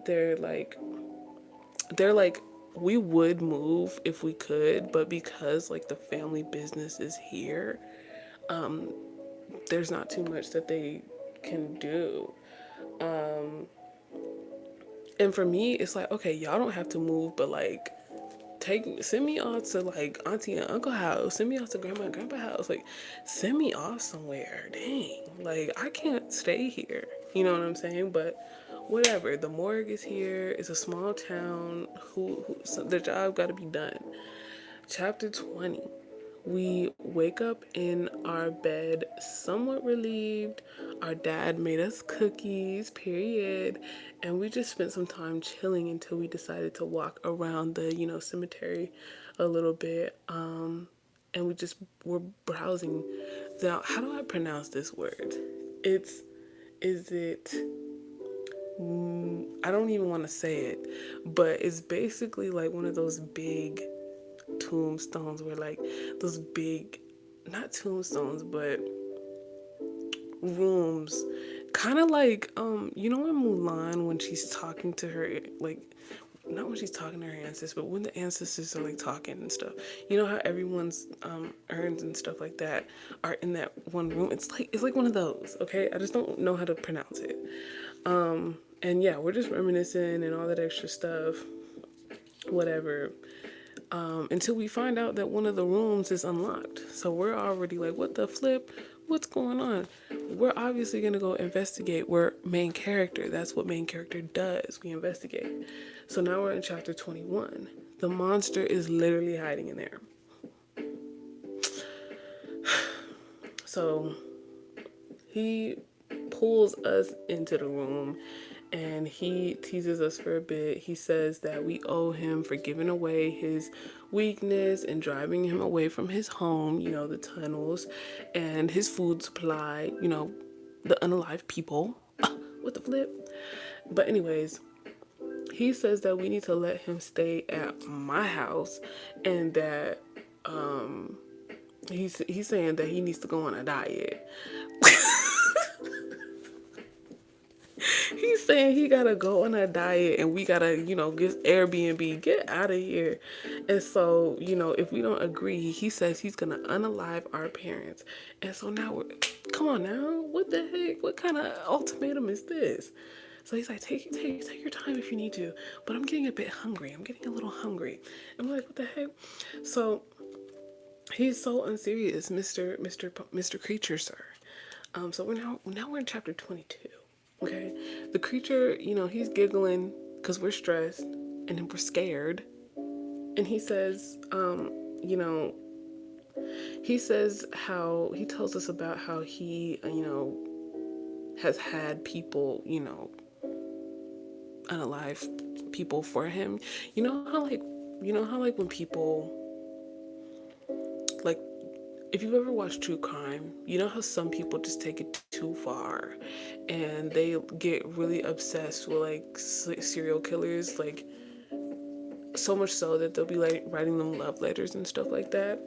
they're like, we would move if we could, but because like the family business is here, there's not too much that they can do. And for me, it's like, okay, y'all don't have to move, but like, send me off to like auntie and uncle house, send me off to grandma and grandpa house, like send me off somewhere. Dang, like I can't stay here, you know what I'm saying? But whatever, the morgue is here. It's a small town. So their job got to be done. Chapter 20, We wake up in our bed somewhat relieved. Our dad made us cookies, period. And we just spent some time chilling until we decided to walk around the, cemetery a little bit. And we just were browsing. Now, how do I pronounce this word? It's, is it, I don't even want to say it, but it's basically like one of those big tombstones where like those big, not tombstones, but rooms, kind of like in Mulan when she's talking to her, like, not when she's talking to her ancestors, but when the ancestors are like talking and stuff. You know how everyone's urns and stuff like that are in that one room. It's like one of those. Okay, I just don't know how to pronounce it. And yeah, we're just reminiscing and all that extra stuff, whatever. Until we find out that one of the rooms is unlocked. So we're already like, what the flip? What's going on? We're obviously going to go investigate. We're main character. That's what main character does. We investigate. So now we're in chapter 21. The monster is literally hiding in there. So he pulls us into the room and he teases us for a bit. He says that we owe him for giving away his weakness and driving him away from his home, the tunnels, and his food supply, the unalive people. What the flip? But anyways, he says that we need to let him stay at my house and that he's saying that he needs to go on a diet. He's saying he gotta go on a diet and we gotta, get Airbnb, get out of here. And so, if we don't agree, he says he's gonna unalive our parents. And so now come on now, what the heck? What kind of ultimatum is this? So he's like, take your time if you need to, but I'm getting a bit hungry. I'm getting a little hungry. And we're like, what the heck? So he's so unserious, Mr. Creature, sir. So we're in chapter 22. Okay, the creature, he's giggling because we're stressed and we're scared, and he says, he says how he tells us about how he, has had people, unalive people for him. You know how like when people, like, if you've ever watched true crime, you know how some people just take it too far and they get really obsessed with like serial killers, like so much so that they'll be like writing them love letters and stuff like that.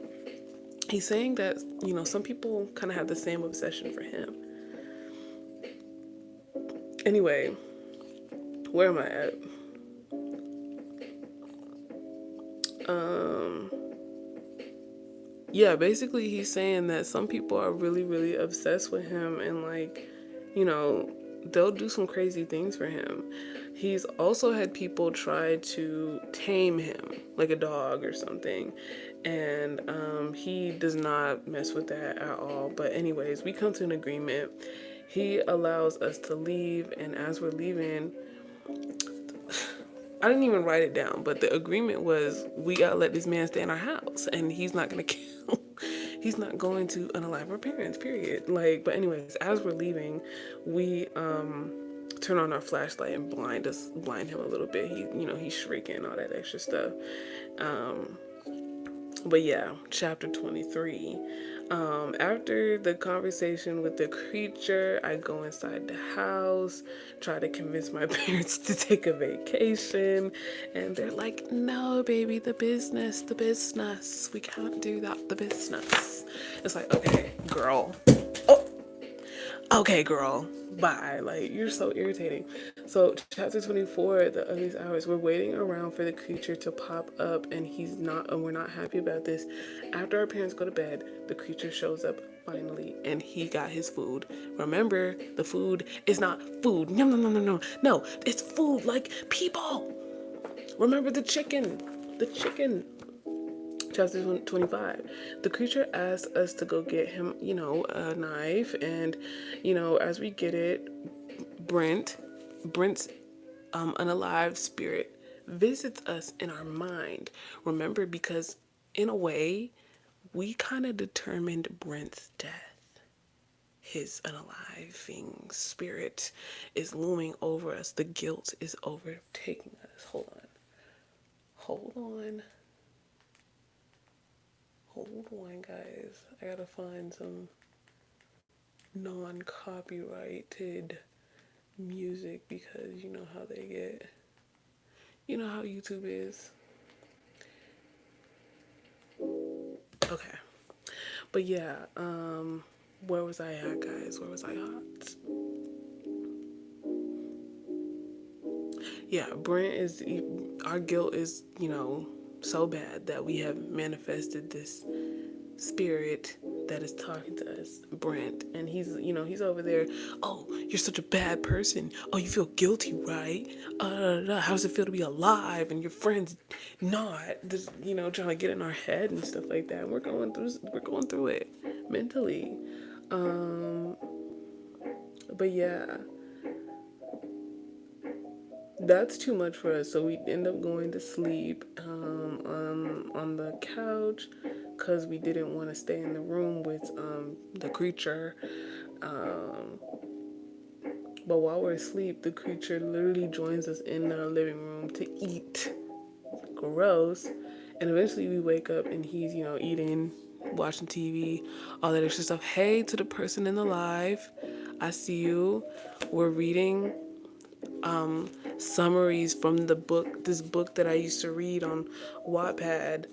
He's saying that, some people kind of have the same obsession for him. Anyway, where am I at? Yeah, basically he's saying that some people are really, really obsessed with him and like, they'll do some crazy things for him. He's also had people try to tame him like a dog or something. And he does not mess with that at all. But anyways, we come to an agreement. He allows us to leave, and as we're leaving, I didn't even write it down, but the agreement was we gotta let this man stay in our house, and he's not gonna kill. He's not going to unalive our parents. Period. Like, but anyways, as we're leaving, we turn on our flashlight and blind him a little bit. He's shrieking, all that extra stuff. But yeah, chapter 23. After the conversation with the creature, I go inside the house, try to convince my parents to take a vacation, and they're like, no, baby, the business. We can't do that, the business. It's like, okay, girl. Oh, okay, girl. Bye. Like, you're so irritating. So, chapter 24, the ugliest hours. We're waiting around for the creature to pop up, and we're not happy about this. After our parents go to bed, the creature shows up finally, and he got his food. Remember, the food is not food. No, no, no, no, no. No, it's food like people. Remember the chicken. The chicken. Chapter 25. The creature asks us to go get him, a knife. And, as we get it, Brent's unalive spirit visits us in our mind. Remember, because in a way, we kind of determined Brent's death. His unaliving spirit is looming over us. The guilt is overtaking us. Hold on. Hold on, guys. I gotta find some non-copyrighted music because you know how they get. You know how YouTube is. Okay. But yeah, where was I at, guys? Where was I at? Yeah, Brent is, our guilt is, so bad that we have manifested this spirit that is talking to us, Brent. And he's over there. Oh, you're such a bad person. Oh, you feel guilty, right? How does it feel to be alive and your friends not? Just, trying to get in our head and stuff like that. And we're going through it mentally. But yeah, that's too much for us. So we end up going to sleep on the couch because we didn't want to stay in the room with the creature. But while we're asleep, the creature literally joins us in the living room to eat. Gross. And eventually we wake up and he's, eating, watching TV, all that extra stuff. Hey to the person in the live. I see you. We're reading summaries from this book that I used to read on Wattpad.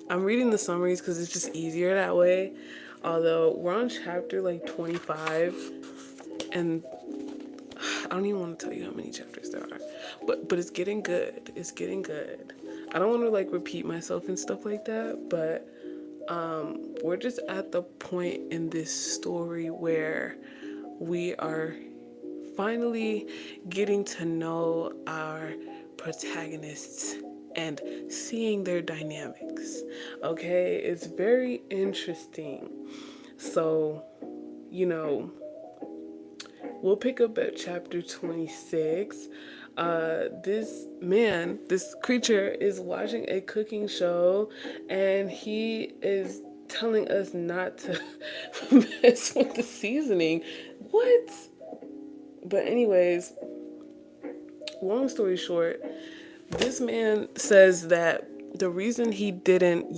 I'm reading the summaries because it's just easier that way. Although we're on chapter like 25, and I don't even want to tell you how many chapters there are, but it's getting good. It's getting good. I don't want to like repeat myself and stuff like that, but we're just at the point in this story where we are finally getting to know our protagonists and seeing their dynamics. Okay, it's very interesting. So, we'll pick up at chapter 26. This creature is watching a cooking show and he is telling us not to mess with the seasoning. What? But anyways, long story short, this man says that the reason he didn't,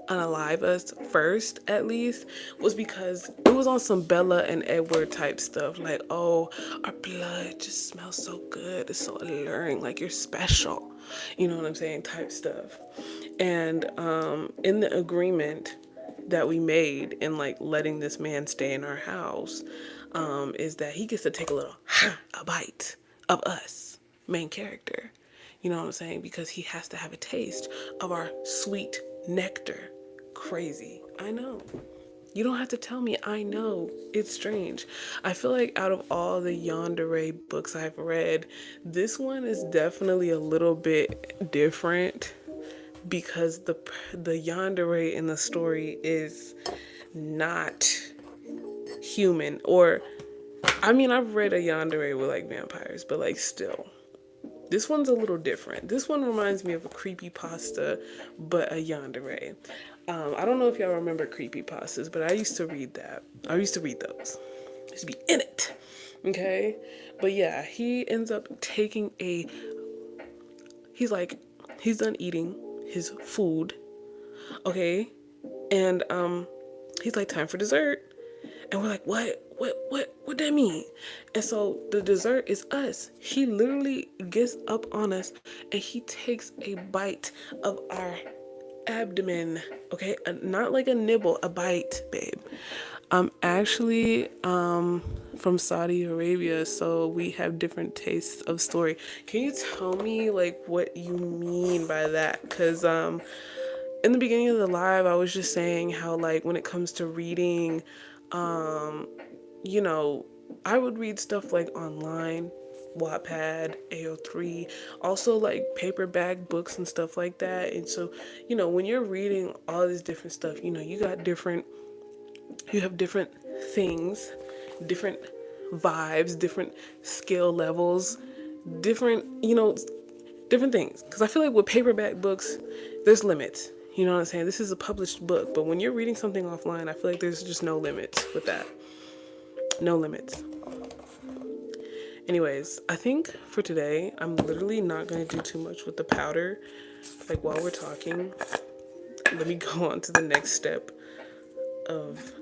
unalive us first, at least, was because it was on some Bella and Edward type stuff. Like, oh, our blood just smells so good. It's so alluring. Like, you're special. You know what I'm saying? Type stuff. And in the agreement that we made in like letting this man stay in our house, is that he gets to take a bite of us, main character. You know what I'm saying? Because he has to have a taste of our sweet nectar. Crazy. I know. You don't have to tell me. I know. It's strange. I feel like out of all the yandere books I've read, this one is definitely a little bit different because the yandere in the story is not human. Or, I mean, I've read a yandere with like vampires, but like still. This one's a little different. This one reminds me of a creepypasta, but a yandere. I don't know if y'all remember creepypastas, but I used to read that. I used to read those. I used to be in it. Okay? But yeah, he ends up taking he's done eating his food. Okay? And he's like, time for dessert. And we're like, what that mean? And so the dessert is us. He literally gets up on us and he takes a bite of our abdomen. Okay, not like a nibble, a bite, babe. I'm actually from Saudi Arabia, so we have different tastes of story. Can you tell me like what you mean by that? Because in the beginning of the live, I was just saying how like when it comes to reading, I would read stuff like online, Wattpad, AO3, also like paperback books and stuff like that. And so, when you're reading all this different stuff, you have different things, different vibes, different skill levels, different things. Because I feel like with paperback books, there's limits. You know what I'm saying? This is a published book, but when you're reading something offline, I feel like there's just no limits with that. No limits. Anyways, I think for today, I'm literally not going to do too much with the powder. Like while we're talking, let me go on to the next step of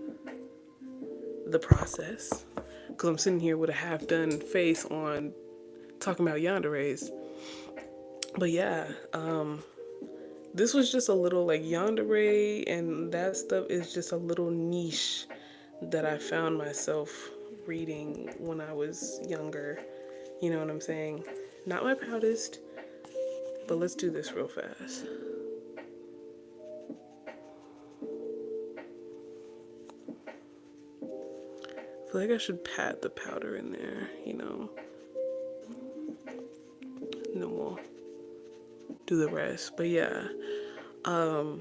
the process. Because I'm sitting here with a half done face on talking about yanderes. But yeah, this was just a little like yandere and that stuff is just a little niche that I found myself reading when I was younger. You know what I'm saying? Not my proudest, but let's do this real fast. I feel like I should pat the powder in there, you know. And then we'll do the rest. But yeah, I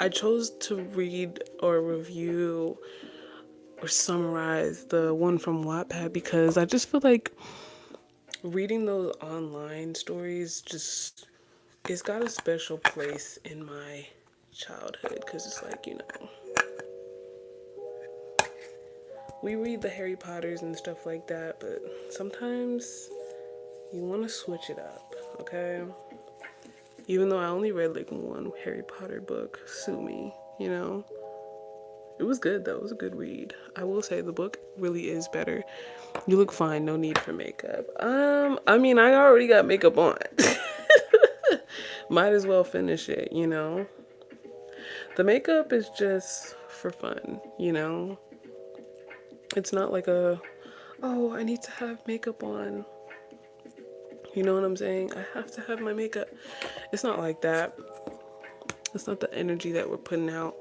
chose to read or review or summarize the one from Wattpad because I just feel like reading those online stories just, it's got a special place in my childhood because it's like, you know, we read the Harry Potters and stuff like that, but sometimes you want to switch it up, okay? Even though I only read like one Harry Potter book, sue me, you know? It was good though, it was a good read. I will say the book really is better. You look fine, no need for makeup. I mean, I already got makeup on. Might as well finish it, you know? The makeup is just for fun, you know? It's not like oh, I need to have makeup on. You know what I'm saying? I have to have my makeup. It's not like that. It's not the energy that we're putting out.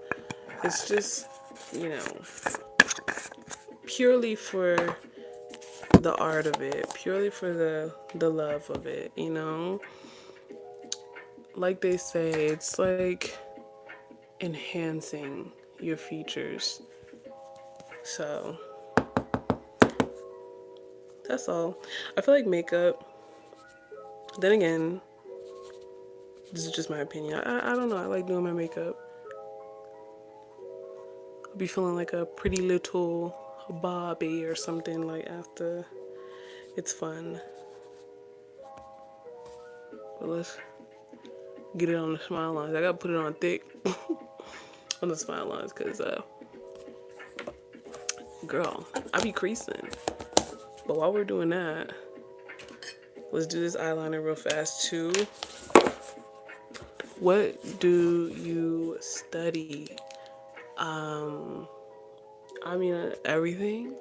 It's just, you know, purely for the art of it, purely for the love of it, you know? Like they say, it's like enhancing your features. So, that's all. I feel like makeup, then again, this is just my opinion. I don't know. I like doing my makeup. I'll be feeling like a pretty little Barbie or something like after. It's fun. But let's get it on the smile lines. I gotta put it on thick on the smile lines because, girl, I be creasing. But while we're doing that, let's do this eyeliner real fast too. What do you study? I mean, everything.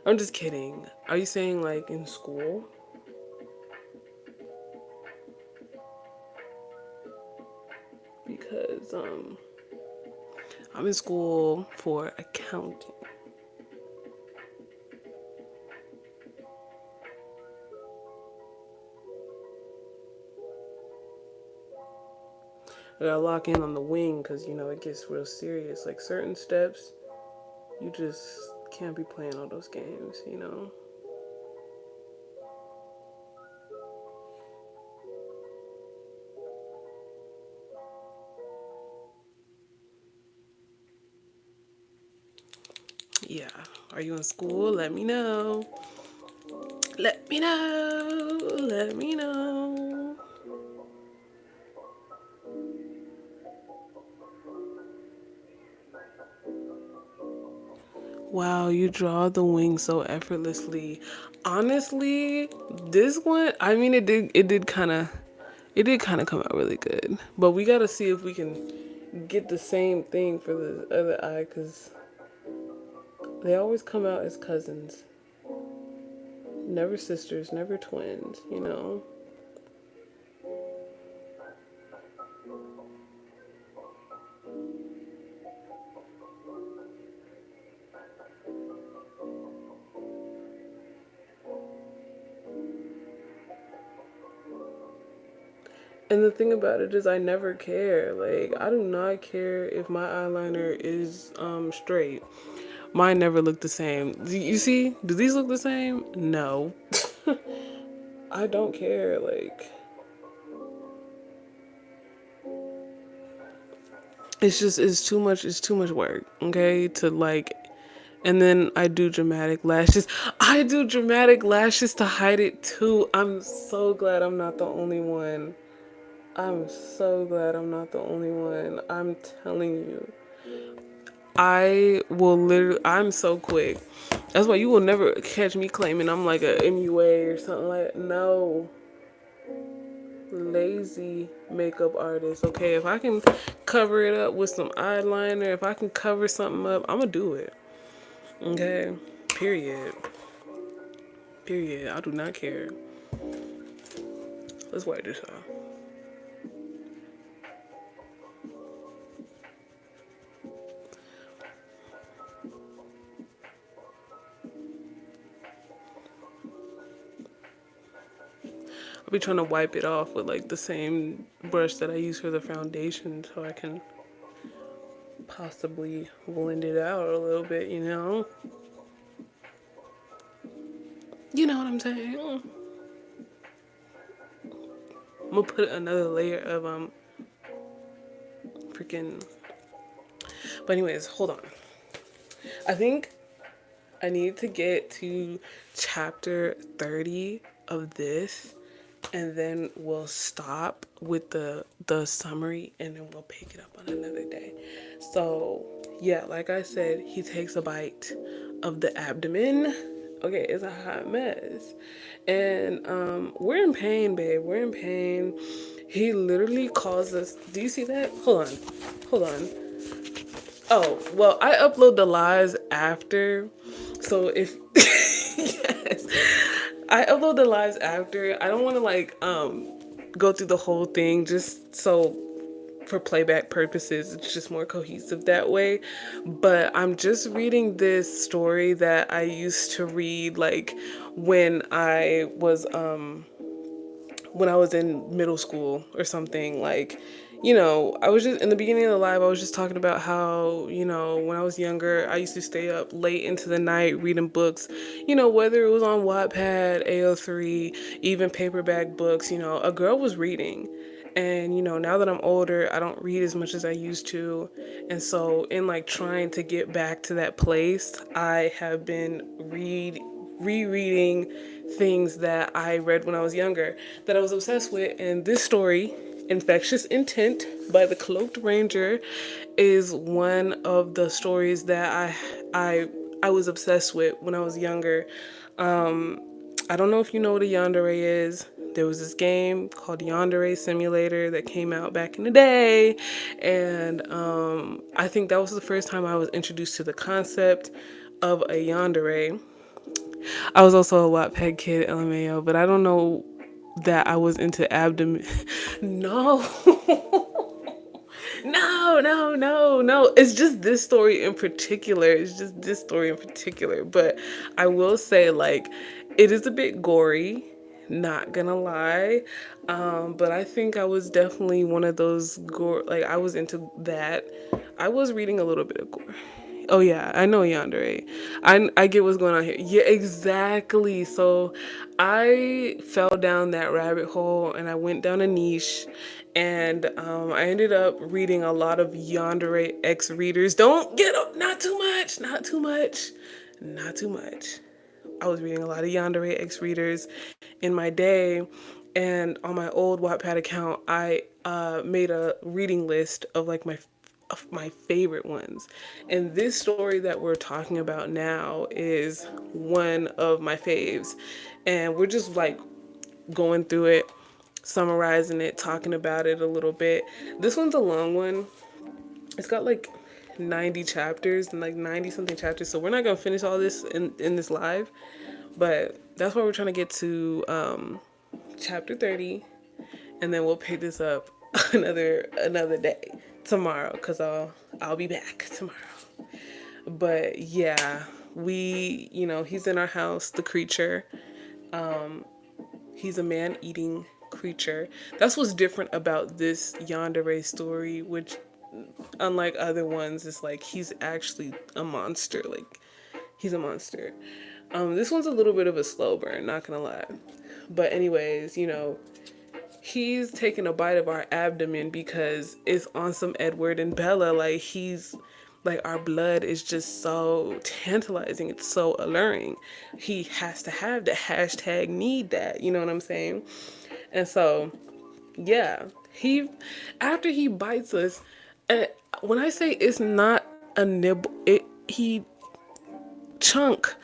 I'm just kidding. Are you saying like in school? Because I'm in school for accounting. I gotta lock in on the wing because you know it gets real serious. Like certain steps, you just can't be playing all those games, you know? Yeah. Are you in school? Let me know. Let me know. Let me know. Wow, you draw the wing so effortlessly. Honestly, this one, I mean it did kind of come out really good. But we got to see if we can get the same thing for the other eye cuz they always come out as cousins. Never sisters, never twins, you know. And the thing about it is I never care. Like I do not care if my eyeliner is straight. Mine never look the same. You see? Do these look the same? No. I don't care. Like it's too much work, okay, to like. And then I do dramatic lashes. I do dramatic lashes to hide it too. I'm so glad I'm not the only one. I'm so glad I'm not the only one. I'm telling you. I will literally, I'm so quick. That's why you will never catch me claiming I'm like a MUA or something like that. No. Lazy makeup artist. Okay, if I can cover it up with some eyeliner, if I can cover something up, I'm gonna do it. Okay. Period. Period. I do not care. Let's wipe this off. I'll be trying to wipe it off with like the same brush that I use for the foundation so I can possibly blend it out a little bit, you know? You know what I'm saying? I'm gonna put another layer of freaking. But anyways, hold on. I think I need to get to chapter 30 of this, and then we'll stop with the summary, and then we'll pick it up on another day. So yeah, like I said, he takes a bite of the abdomen. Okay, it's a hot mess. And we're in pain, babe. We're in pain. He literally calls us. Do you see that? Hold on. Hold on. Oh, well, I upload the lives after. So if yes. I upload the lives after. I don't want to like go through the whole thing just so for playback purposes. It's just more cohesive that way. But I'm just reading this story that I used to read like when I was in middle school or something. Like, you know, I was just in the beginning of the live, I was just talking about how, you know, when I was younger, I used to stay up late into the night reading books, you know, whether it was on Wattpad, AO3, even paperback books. You know, a girl was reading. And, you know, now that I'm older, I don't read as much as I used to. And so in like trying to get back to that place, I have been rereading things that I read when I was younger that I was obsessed with. And this story, Infectious Intent by the Cloaked Ranger, is one of the stories that I was obsessed with when I was younger. I don't know if you know what a yandere is. There was this game called Yandere Simulator that came out back in the day, and I think that was the first time I was introduced to the concept of a yandere. I was also a Wattpad kid, LMAO, but I don't know that I was into abdomen. No. No. It's just this story in particular. It's just this story in particular. But I will say, like, it is a bit gory, not gonna lie. But I think I was definitely one of those gore, like, I was into that. I was reading a little bit of gore. Oh yeah, I know yandere. I get what's going on here. Yeah, exactly. So I fell down that rabbit hole and I went down a niche, and I ended up reading a lot of yandere X readers. Don't get up, not too much, not too much, not too much. I was reading a lot of yandere X readers in my day, and on my old Wattpad account, I made a reading list of like my favorite ones. And this story that we're talking about now is one of my faves. And we're just like going through it, summarizing it, talking about it a little bit. This one's a long one. It's got like 90 chapters and like 90 something chapters. So we're not going to finish all this in this live. But that's why we're trying to get to chapter 30, and then we'll pick this up another day tomorrow, because I'll be back tomorrow. But yeah, he's in our house, the creature. He's a man-eating creature. That's what's different about this yandere story, which unlike other ones, is like he's actually a monster. Like, he's a monster. This one's a little bit of a slow burn, not gonna lie. But anyways, he's taking a bite of our abdomen because it's on some Edward and Bella. Like, he's like, our blood is just so tantalizing. It's so alluring. He has to have the hashtag need that. You know what I'm saying? And so, yeah, he, after he bites us, and when I say it's not a nibble, he chunk,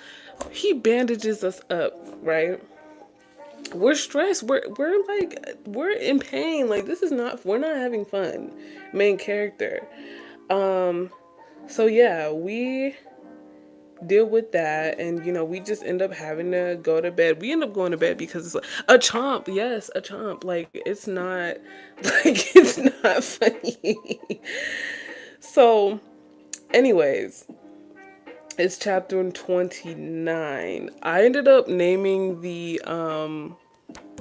he bandages us up, right? We're stressed. We're like, we're in pain. Like, this is not, we're not having fun. Main character. So yeah, we deal with that, and we just end up having to go to bed. We end up going to bed because it's like a chomp. Yes, a chomp. Like, it's not like, it's not funny. So anyways, it's chapter 29. I ended up naming the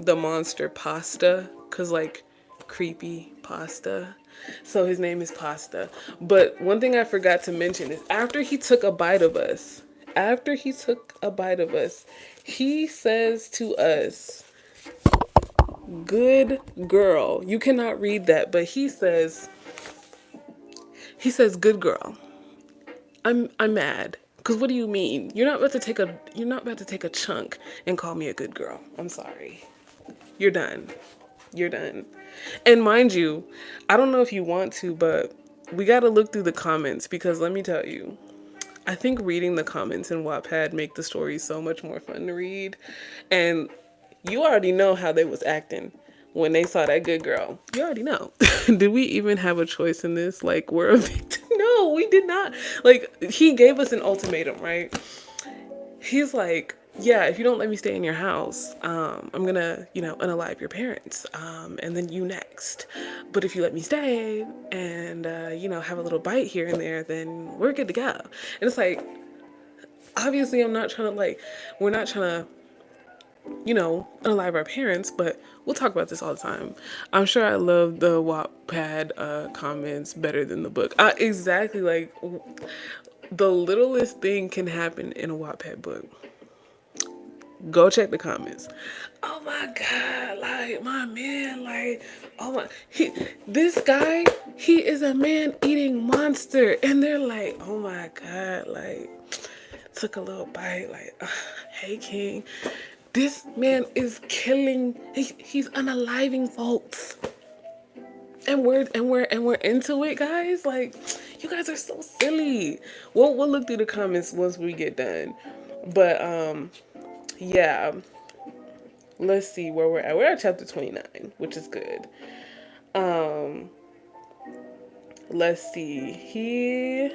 monster Pasta, cuz like, creepy pasta. So his name is Pasta. But one thing I forgot to mention is, after he took a bite of us, he says to us, "Good girl." You cannot read that, but he says "good girl." I'm mad. Cuz what do you mean? You're not about to take a chunk and call me a good girl. I'm sorry. You're done. You're done. And mind you, I don't know if you want to, but we got to look through the comments, because let me tell you, I think reading the comments in Wattpad make the story so much more fun to read. And you already know how they was acting when they saw that good girl. You already know. Did we even have a choice in this? Like, we're a victim? No, we did not. Like, he gave us an ultimatum, right? He's like, yeah, if you don't let me stay in your house, I'm gonna, unalive your parents, and then you next. But if you let me stay and, have a little bite here and there, then we're good to go. And it's like, obviously, we're not trying to, unalive our parents, but we'll talk about this all the time. I'm sure I love the Wattpad comments better than the book. Exactly, like, the littlest thing can happen in a Wattpad book. Go check the comments. Oh my god, like, my man, like, oh my, this guy, he is a man eating monster, and they're like, oh my god, like, took a little bite, like, hey king, this man is killing, he's unaliving folks, and we're into it, guys. Like, you guys are so silly. We'll look through the comments once we get done, but yeah, let's see where we're at. We're at chapter 29, which is good. Let's see.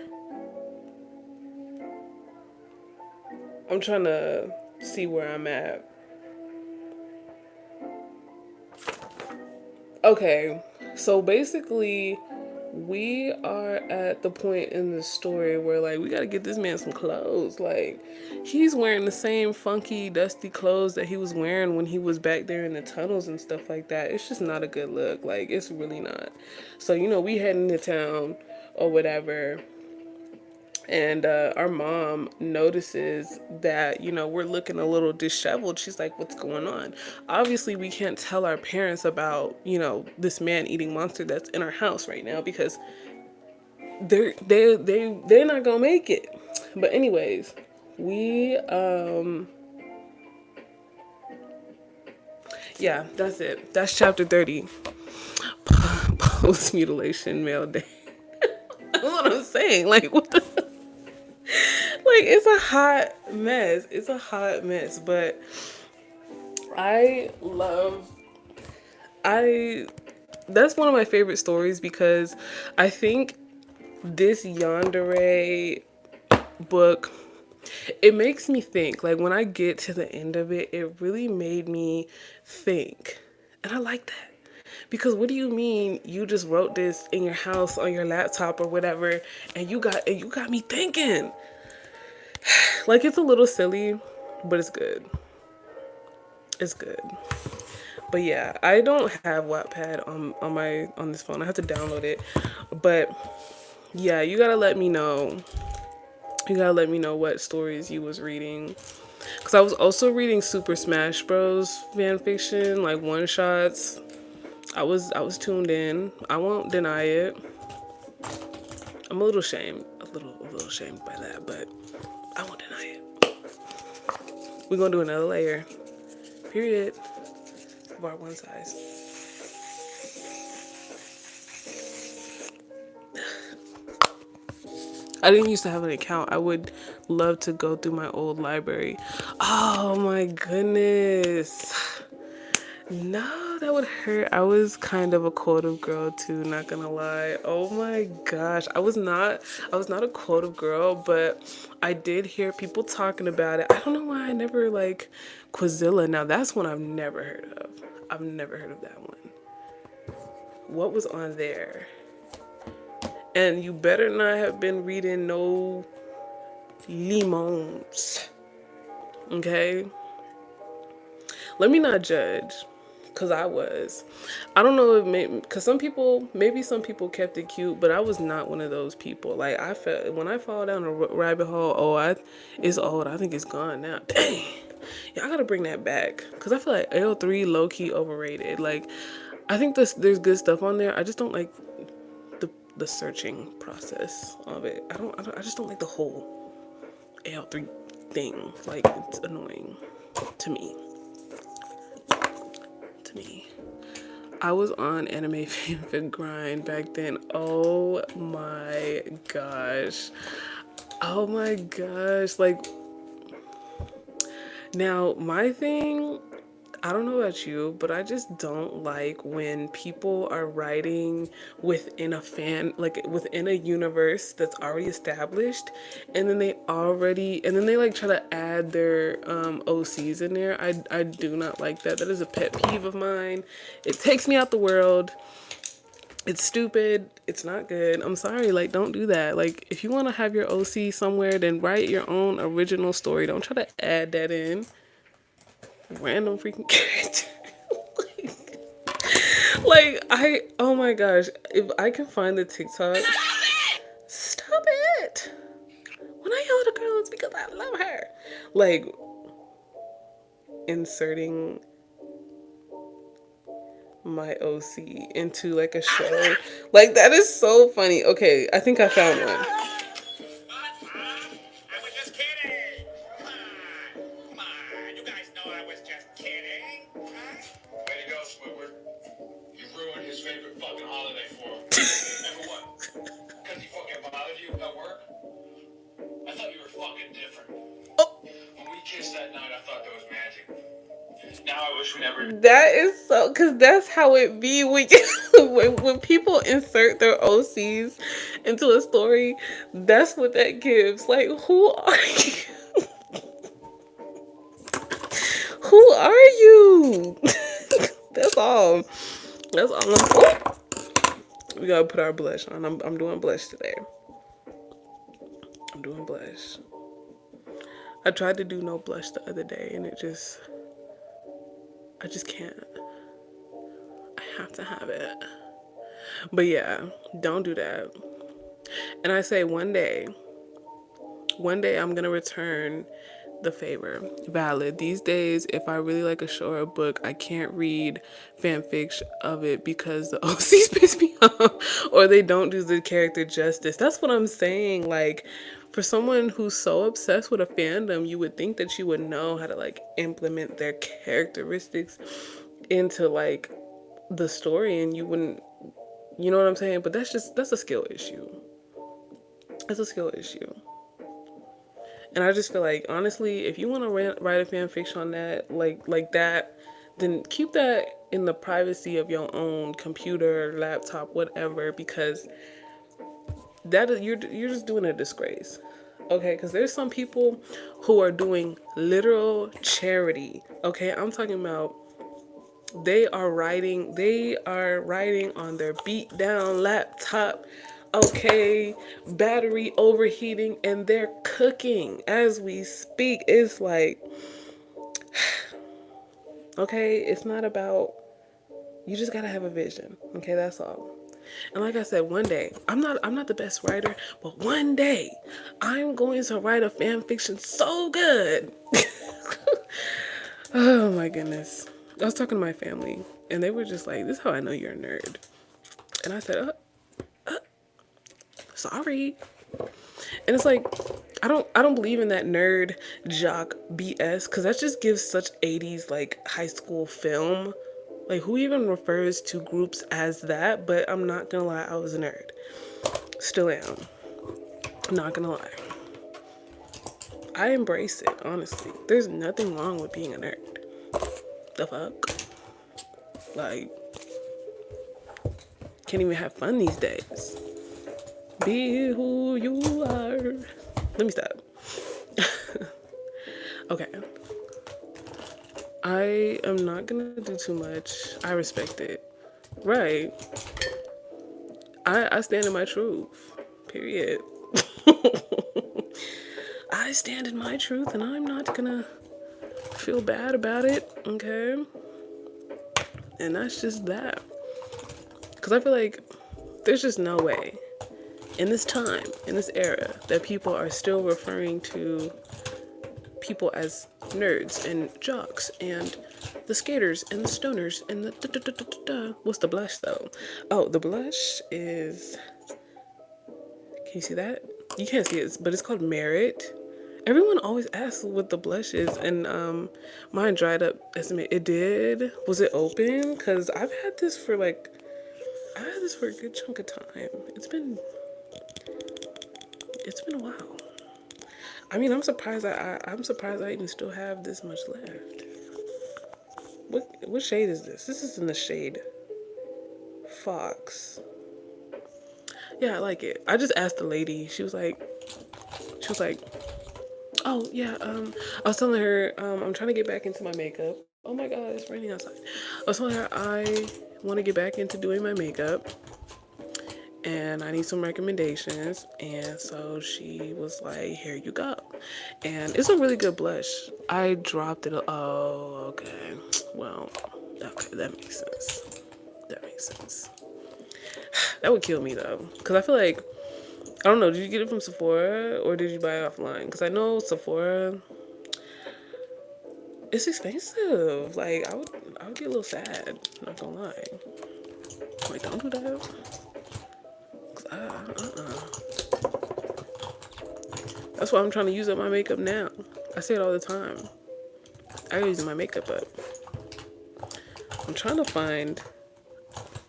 I'm trying to see where I'm at. Okay, so basically, we are at the point in the story where, like, we gotta get this man some clothes. Like, he's wearing the same funky, dusty clothes that he was wearing when he was back there in the tunnels and stuff like that. It's just not a good look. Like, it's really not. So, we heading to town or whatever. And our mom notices that, we're looking a little disheveled. She's like, what's going on? Obviously, we can't tell our parents about, this man eating monster that's in our house right now, because they're not gonna make it. But anyways, we yeah, that's it. That's chapter 30. Post mutilation male day. That's what I'm saying. Like, what the, like, it's a hot mess. It's a hot mess, but I love, I, that's one of my favorite stories, because I think this yandere book, it makes me think. Like, when I get to the end of it, it really made me think. And I like that. Because what do you mean you just wrote this in your house on your laptop or whatever, and you got me thinking? Like, it's a little silly, but it's good. It's good. But yeah, I don't have Wattpad on this phone. I have to download it. But yeah, you gotta let me know. You gotta let me know what stories you was reading. Because I was also reading Super Smash Bros. Fan fiction, like one shots. I was tuned in. I won't deny it. I'm a little ashamed, a little ashamed by that, but I won't deny it. We're gonna do another layer. Period. Of our one size. I didn't used to have an account. I would love to go through my old library. Oh my goodness. No, that would hurt. I was kind of a quotive girl too, not gonna lie. Oh my gosh. I was not a quotive girl, but I did hear people talking about it. I don't know why I never like Quizilla. Now that's one I've never heard of. I've never heard of that one. What was on there? And you better not have been reading no limons. Okay? Let me not judge. Cause I was. I don't know if maybe, cause maybe some people kept it cute, but I was not one of those people. Like I felt when I fall down a rabbit hole, it's old. I think it's gone now. Dang. Yeah, I gotta bring that back. Cause I feel like L3 low key overrated. Like, I think there's good stuff on there. I just don't like the searching process of it. I just don't like the whole L3 thing. Like, it's annoying to me. I was on anime fanfic grind back then. Oh my gosh. Oh my gosh. Like, now my thing, I don't know about you, but I just don't like when people are writing within within a universe that's already established, and then they like try to add their OCs in there. I do not like that. That is a pet peeve of mine. It takes me out the world. It's stupid. It's not good. I'm sorry. Like, don't do that. Like, if you want to have your OC somewhere, then write your own original story. Don't try to add that in. Random freaking character. Oh my gosh, if I can find the TikTok. Stop it. When I yell at a girl, it's because I love her. Like, inserting my OC into like a show. Like, that is so funny. Okay, I think I found one. That is so, because that's how it be when, when people insert their OCs into a story. That's what that gives. Like, who are you? Who are you? That's all. That's all. Oh, we gotta put our blush on. I'm doing blush today. I'm doing blush. I tried to do no blush the other day, and I just can't. I have to have it. But yeah, don't do that. And I say one day I'm gonna return the favor. Valid. These days, if I really like a show or a book, I can't read fanfic of it because the OCs piss me off or they don't do the character justice. That's what I'm saying. Like, for someone who's so obsessed with a fandom, you would think that you would know how to like implement their characteristics into like the story, and you wouldn't, you know what I'm saying? But that's a skill issue. It's a skill issue. And I just feel like, honestly, if you want to write a fan fiction on that, like that, then keep that in the privacy of your own computer, laptop, whatever, because you're just doing a disgrace. Okay, because there's some people who are doing literal charity. Okay, I'm talking about they are writing on their beat down laptop, okay, battery overheating, and they're cooking as we speak. It's like, okay, it's not about, you just gotta have a vision. Okay, that's all. And like I said, one day, I'm not the best writer, but one day I'm going to write a fan fiction so good. Oh my goodness. I was talking to my family, and they were just like, "This is how I know you're a nerd." And I said, "Sorry." And it's like, I don't believe in that nerd jock BS, because that just gives such 80s like high school film. Like, who even refers to groups as that? But I'm not gonna lie, I was a nerd. Still am. Not gonna lie. I embrace it, honestly. There's nothing wrong with being a nerd. The fuck? Like, can't even have fun these days. Be who you are. Let me stop. Okay. I am not gonna do too much. I respect it. Right. I stand in my truth. Period. I stand in my truth and I'm not gonna feel bad about it. Okay. And that's just that. Because I feel like there's just no way in this time, in this era, that people are still referring to people as nerds and jocks and the skaters and the stoners and the What's the blush though? Oh, the blush is, can you see that? You can't see it, but it's called Merit. Everyone always asks what the blush is, and mine dried up. Estimate it did. Was it open? Cause I've had this for a good chunk of time. It's been a while. I mean, I'm surprised I even still have this much left. What shade is this? This is in the shade Fox. Yeah, I like it. I just asked the lady. She was like, oh yeah. I was telling her I'm trying to get back into my makeup. Oh my god, it's raining outside. I was telling her I want to get back into doing my makeup, and I need some recommendations. And so she was like, here you go. And it's a really good blush. I dropped it. Oh, okay. Well, okay, that makes sense. That makes sense. That would kill me though. Because I feel like, I don't know, did you get it from Sephora or did you buy it offline? Because I know Sephora, it's expensive. Like, I would get a little sad. Not gonna lie. Like, don't do that. That's why I'm trying to use up my makeup now. I say it all the time. I gotta use my makeup up. I'm trying to find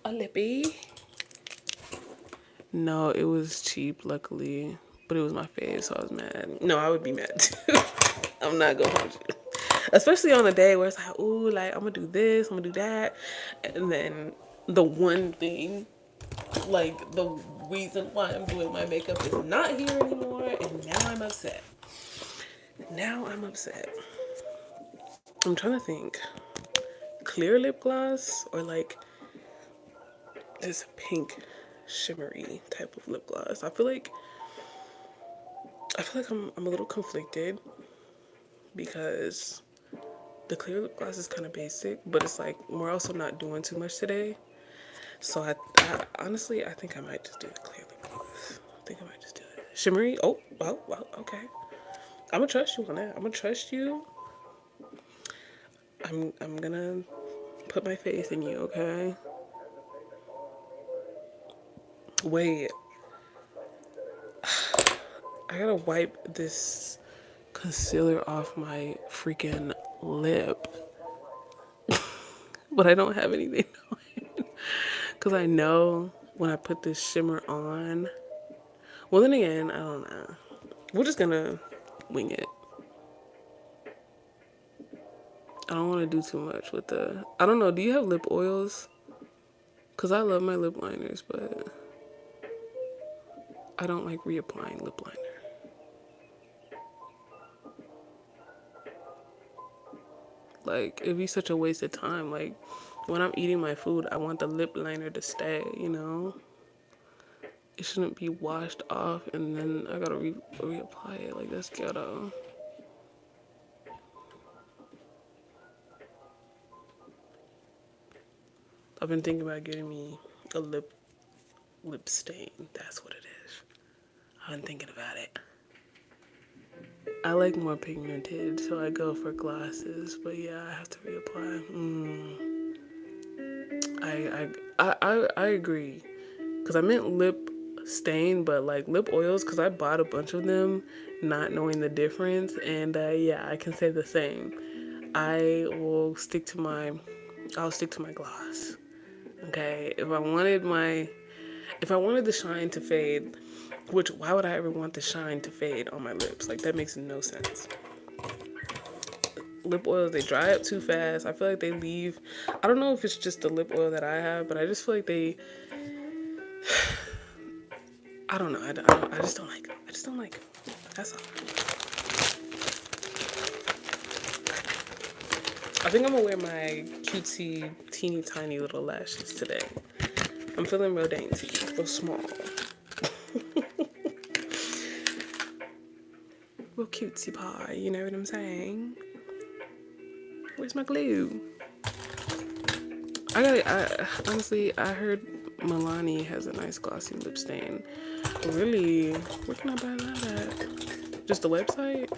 a lippy. No, it was cheap, luckily. But it was my face, so I was mad. No, I would be mad too. I'm not gonna hold you. Especially on a day where it's like, ooh, like, I'm gonna do this, I'm gonna do that. And then the one thing, like, the reason why I'm doing my makeup is not here anymore. And now I'm upset. Now I'm upset. I'm trying to think. Clear lip gloss or like this pink shimmery type of lip gloss. I feel like I'm a little conflicted because the clear lip gloss is kind of basic, but it's like we're also not doing too much today. So I honestly, I think I might just do the clear lip gloss. I think I might just do it. Shimmery. Oh, well, okay. I'm gonna trust you on that. I'm gonna trust you. I'm gonna put my faith in you, okay? Wait, I gotta wipe this concealer off my freaking lip. But I don't have anything on. Because I know when I put this shimmer on. Well, then again, I don't know. We're just gonna wing it. I don't want to do too much with the. I don't know. Do you have lip oils? Because I love my lip liners, but I don't like reapplying lip liner. Like, it'd be such a waste of time. Like, when I'm eating my food, I want the lip liner to stay, you know? It shouldn't be washed off and then I gotta reapply it. Like, that's ghetto. I've been thinking about getting me a lip stain. That's what it is. I've been thinking about it. I like more pigmented, so I go for glosses. But yeah, I have to reapply. I agree. Cause I meant lip stain, but like lip oils. Cause I bought a bunch of them, not knowing the difference. And yeah, I can say the same. I will stick to my. I'll stick to my gloss. Okay. If I wanted the shine to fade, which why would I ever want the shine to fade on my lips? Like that makes no sense. Lip oils, they dry up too fast. I feel like they leave. I don't know if it's just the lip oil that I have, but I just feel like they. I don't know. I just don't like. I just don't like. That's all. I think I'm gonna wear my cutesy, teeny tiny little lashes today. I'm feeling real dainty, real small, real cutesy pie. You know what I'm saying? Where's my glue? Honestly, I heard Milani has a nice glossy lip stain. Really? Where can I buy that at? Just the website?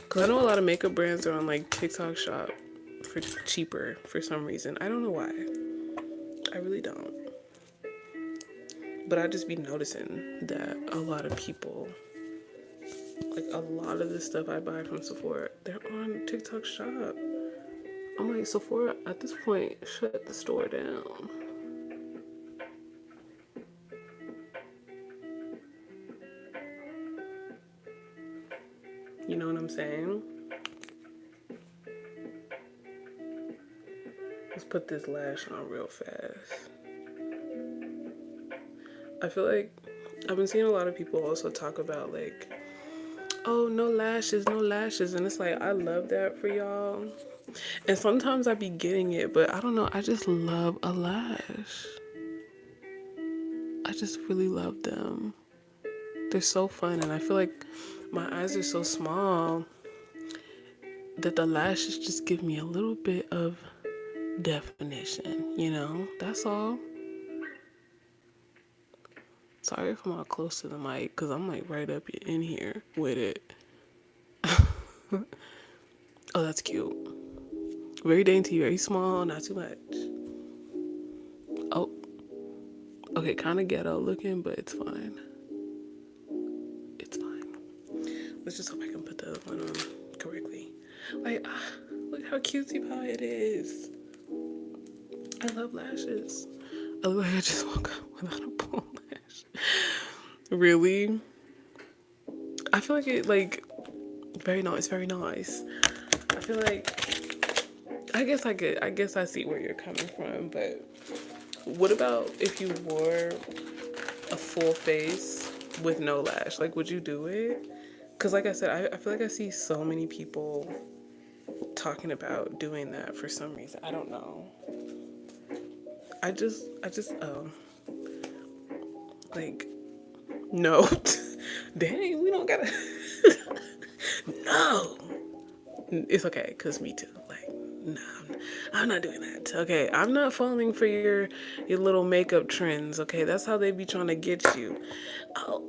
Because I know a lot of makeup brands are on like TikTok Shop for cheaper for some reason. I don't know why. I really don't. But I just be noticing that a lot of people, like a lot of the stuff I buy from Sephora, they're on TikTok Shop. I'm like, Sephora, at this point, shut the store down. You know what I'm saying? Let's put this lash on real fast. I feel like I've been seeing a lot of people also talk about like, oh, no lashes, no lashes. And it's like, I love that for y'all. And sometimes I be getting it, but I don't know. I just love a lash. I just really love them. They're so fun. And I feel like my eyes are so small that the lashes just give me a little bit of definition, you know? That's all. Sorry if I'm all close to the mic, because I'm like right up in here with it. Oh, that's cute. Very dainty, very small, not too much. Oh, okay, kind of ghetto looking, but it's fine. It's fine. Let's just hope I can put the one on correctly. Like, look how cutesy pie it is. I love lashes. I look like I just woke up without a pull lash. Really? I feel like it, like, very nice, very nice. I feel like, I guess I see where you're coming from, but what about if you wore a full face with no lash? Like, would you do it? Because like I said, I feel like I see so many people talking about doing that for some reason. I don't know. Oh, like, no. Dang, we don't gotta. No. It's okay, because me too. Like, no, I'm not doing that. Okay, I'm not falling for your little makeup trends. Okay, that's how they be trying to get you. Oh,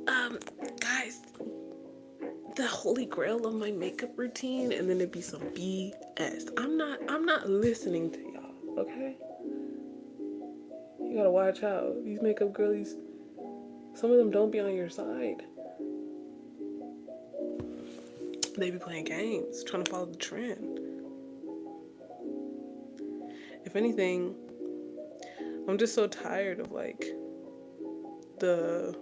guys, the holy grail of my makeup routine, and then it'd be some BS. I'm not listening to y'all. Okay, you gotta watch out. These makeup girlies, some of them don't be on your side. They be playing games, trying to follow the trend. If anything, I'm just so tired of like the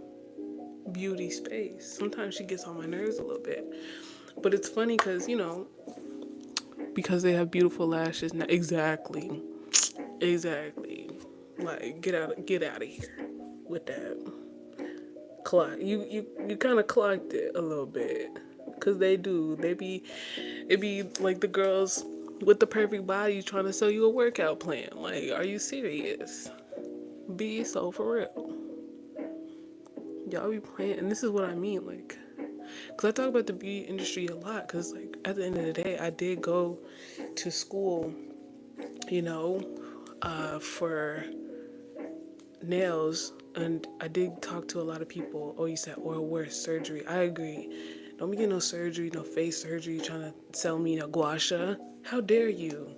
beauty space. Sometimes she gets on my nerves a little bit. But it's funny because, you know, because they have beautiful lashes. Now, exactly. Like, get out of here with that. Clock. You kind of clocked it a little bit. Because they do. It be like the girls with the perfect body trying to sell you a workout plan. Like, are you serious? Be so for real. Y'all be playing, and this is what I mean, like, because I talk about the beauty industry a lot, because, like, at the end of the day, I did go to school, you know, for nails, and I did talk to a lot of people. Oh, you said oral wear surgery. I agree. Don't be getting no surgery, no face surgery, trying to sell me a gua sha. How dare you?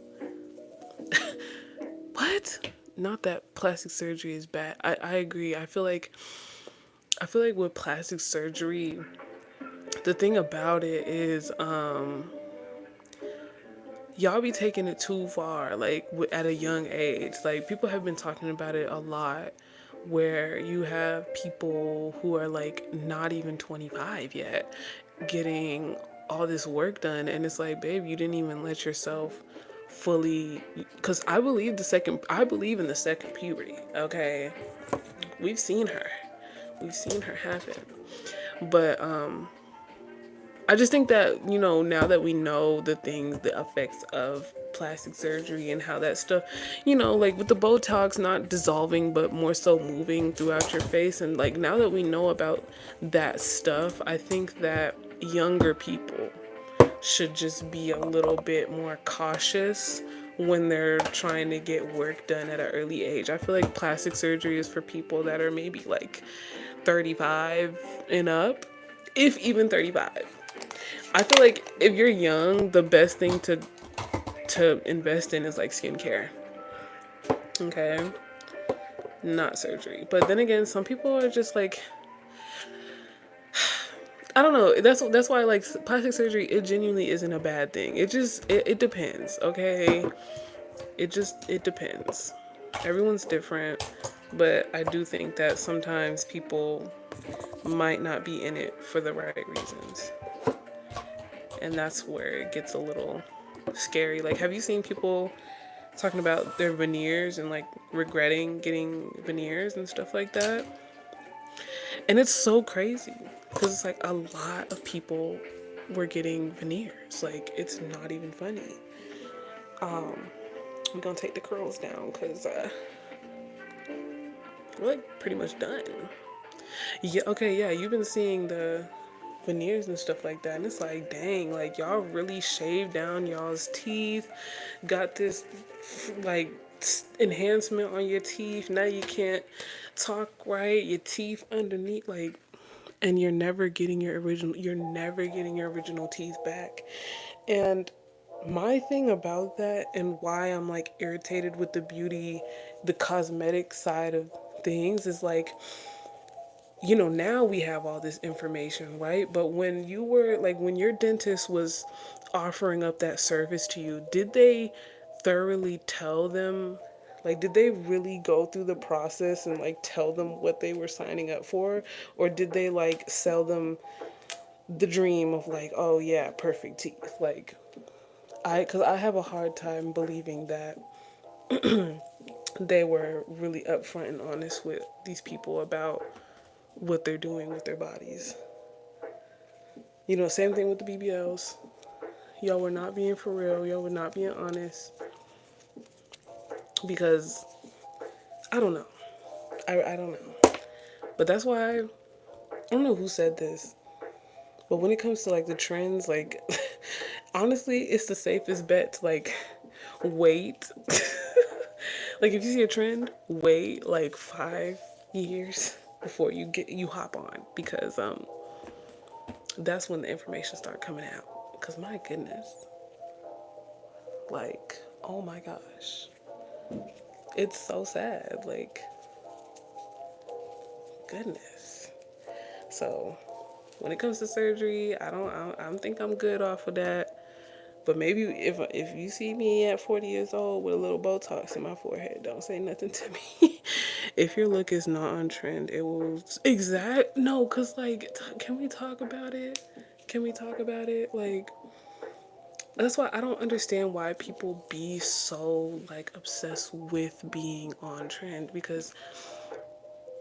What? Not that plastic surgery is bad. I agree. I feel like with plastic surgery, the thing about it is y'all be taking it too far, like at a young age. Like people have been talking about it a lot, where you have people who are like not even 25 yet getting all this work done, and it's like, babe, you didn't even let yourself fully, because I believe in the second puberty. Okay, we've seen her, happen, but I just think that, now that we know the things, the effects of plastic surgery and how that stuff, like with the Botox not dissolving but more so moving throughout your face, and like now that we know about that stuff, I think that younger people should just be a little bit more cautious when they're trying to get work done at an early age. I feel like plastic surgery is for people that are maybe like 35 and up, if even 35. I feel like if you're young, the best thing to invest in is like skincare. Okay? Not surgery. But then again, some people are just like, I don't know. That's why like plastic surgery, it genuinely isn't a bad thing. It depends, okay? It depends. Everyone's different, but I do think that sometimes people might not be in it for the right reasons. And that's where it gets a little scary. Like, have you seen people talking about their veneers and like regretting getting veneers and stuff like that? And it's so crazy because it's like a lot of people were getting veneers. Like, it's not even funny. We're gonna take the curls down because we're like pretty much done. Yeah, okay, yeah, you've been seeing the veneers and stuff like that, and it's like, dang, like y'all really shaved down y'all's teeth, got this like enhancement on your teeth. Now you can't talk right, your teeth underneath, like, and you're never getting your original teeth back. And my thing about that, and why I'm like irritated with the beauty, the cosmetic side of things, is like, now we have all this information, right? But when you were like, when your dentist was offering up that service to you, did they thoroughly tell them, like, did they really go through the process and like tell them what they were signing up for? Or did they like sell them the dream of like, oh yeah, perfect teeth? Like, because I have a hard time believing that they were really upfront and honest with these people about what they're doing with their bodies. Same thing with the BBLs. Y'all were not being for real. Y'all were not being honest. Because I don't know. I don't know. But that's why, I don't know who said this. But when it comes to like the trends, like honestly, it's the safest bet to like wait. Like if you see a trend, wait like 5 years before you hop on, because that's when the information start coming out. Because my goodness, like, oh my gosh, it's so sad. Like, goodness. So when it comes to surgery, I don't think I'm good off of that. But maybe if you see me at 40 years old with a little Botox in my forehead, don't say nothing to me. If your look is not on trend, it will no, cause like, can we talk about it? Can we talk about it? Like, that's why I don't understand why people be so like obsessed with being on trend, because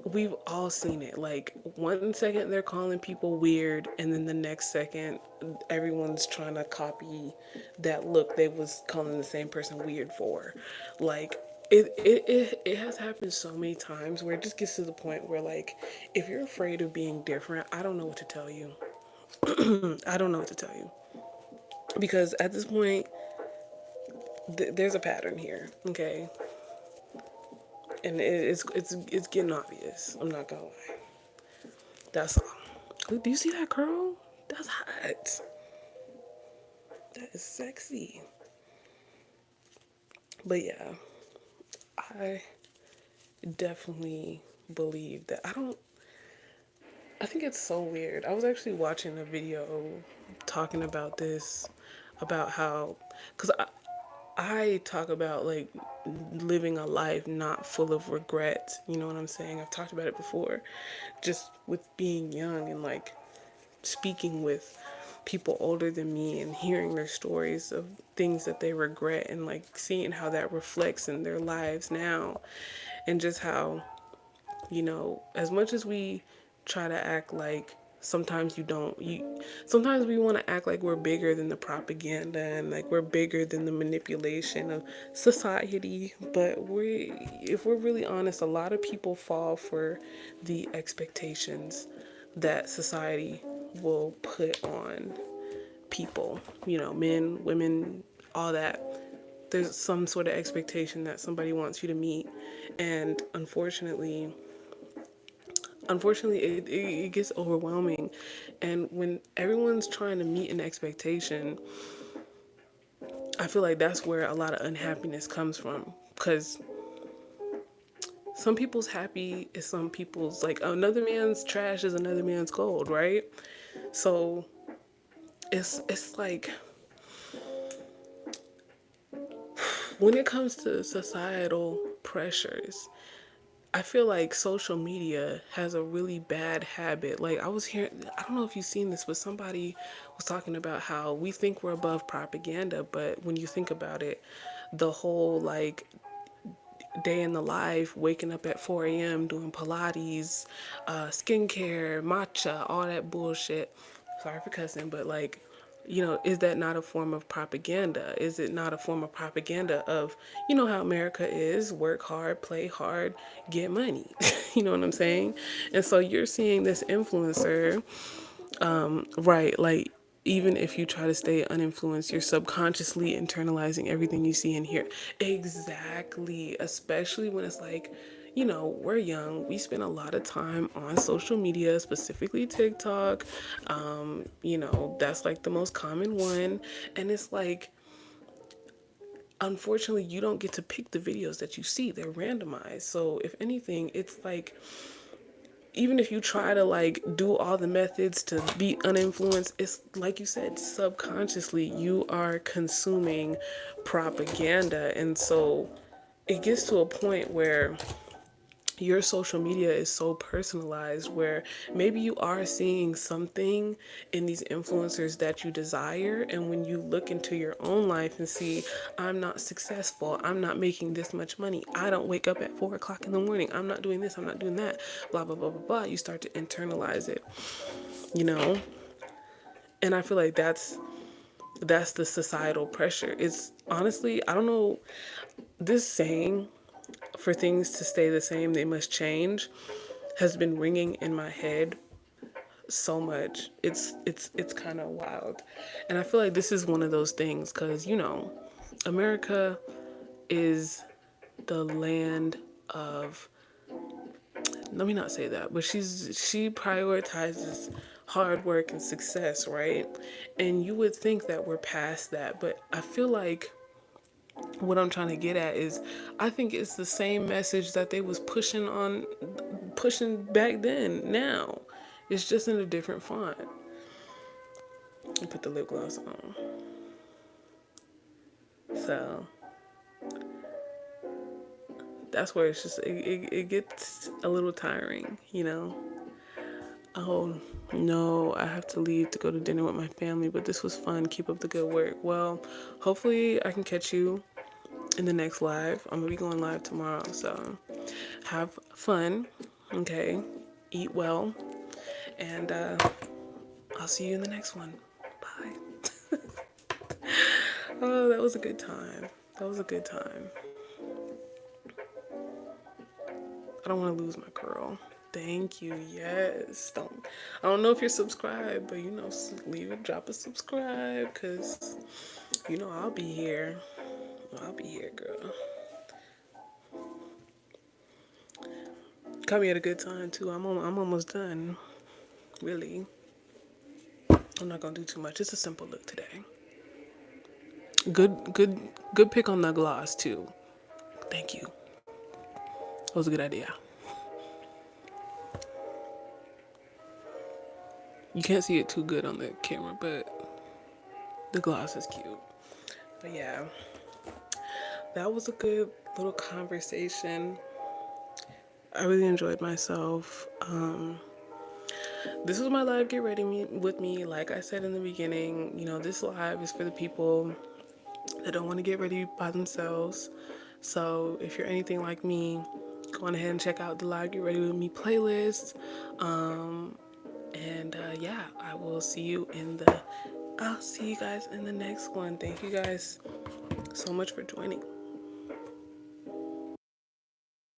we've all seen it. Like, 1 second they're calling people weird, and then the next second everyone's trying to copy that look they was calling the same person weird for. Like, it has happened so many times where it just gets to the point where, like, if you're afraid of being different, I don't know what to tell you. I don't know what to tell you, because at this point there's a pattern here, okay? And it's getting obvious. I'm not gonna lie. That's all. Do you see that curl? That's hot. That is sexy. But yeah, I definitely believe that I think it's so weird. I was actually watching a video talking about this, about how, because I talk about like living a life not full of regret. You know what I'm saying? I've talked about it before, just with being young and like speaking with people older than me and hearing their stories of things that they regret and like seeing how that reflects in their lives now, and just how, as much as we try to act like, sometimes you don't you sometimes we want to act like we're bigger than the propaganda and like we're bigger than the manipulation of society, but if we're really honest, a lot of people fall for the expectations that society will put on people, men, women, all that. There's some sort of expectation that somebody wants you to meet, and unfortunately it gets overwhelming. And when everyone's trying to meet an expectation, I feel like that's where a lot of unhappiness comes from, because some people's happy is some people's, like, another man's trash is another man's gold, right? So it's like, when it comes to societal pressures, I feel like social media has a really bad habit. Like, I don't know if you've seen this, but somebody was talking about how we think we're above propaganda, but when you think about it, the whole like day in the life, waking up at 4 a.m., doing Pilates, skincare, matcha, all that bullshit. Sorry for cussing, but like, is that not a form of propaganda? Is it not a form of propaganda of, how America is, work hard, play hard, get money? You know what I'm saying? And so you're seeing this influencer, right? Like, even if you try to stay uninfluenced, you're subconsciously internalizing everything you see and hear. Exactly. Especially when it's like, we're young. We spend a lot of time on social media, specifically TikTok. That's like the most common one. And it's like, unfortunately, you don't get to pick the videos that you see. They're randomized. So if anything, it's like, even if you try to like do all the methods to be uninfluenced, it's like you said, subconsciously you are consuming propaganda. And so it gets to a point where your social media is so personalized, where maybe you are seeing something in these influencers that you desire, and when you look into your own life and see, I'm not successful, I'm not making this much money, I don't wake up at 4 o'clock in the morning, I'm not doing this, I'm not doing that, blah blah blah blah blah, you start to internalize it, you know and I feel like that's the societal pressure. It's honestly, I don't know, this saying, for things to stay the same they must change, has been ringing in my head so much. It's kind of wild. And I feel like this is one of those things, cuz America is the land of, let me not say that, but she prioritizes hard work and success, right? And you would think that we're past that, but I feel like what I'm trying to get at is, I think it's the same message that they was pushing back then. Now it's just in a different font. And put the lip gloss on. So that's where it's just it gets a little tiring, Oh no, I have to leave to go to dinner with my family, but this was fun. Keep up the good work. Well, hopefully I can catch you in the next live. I'm gonna be going live tomorrow, so have fun. Okay, eat well, and I'll see you in the next one. Bye. Oh, that was a good time. That was a good time. I don't want to lose my curl. Thank you. Yes. I don't know if you're subscribed, but leave it, drop a subscribe, cause I'll be here. I'll be here, girl. Caught me at a good time too. I'm almost done. Really. I'm not gonna do too much. It's a simple look today. Good pick on the gloss too. Thank you. That was a good idea. You can't see it too good on the camera, but the gloss is cute. But yeah, that was a good little conversation. I really enjoyed myself. This was my live Get Ready with me. Like I said in the beginning, you know, this live is for the people that don't want to get ready by themselves. So if you're anything like me, go on ahead and check out the live Get Ready with Me playlist. Yeah, I'll see you guys in the next one. Thank you guys so much for joining.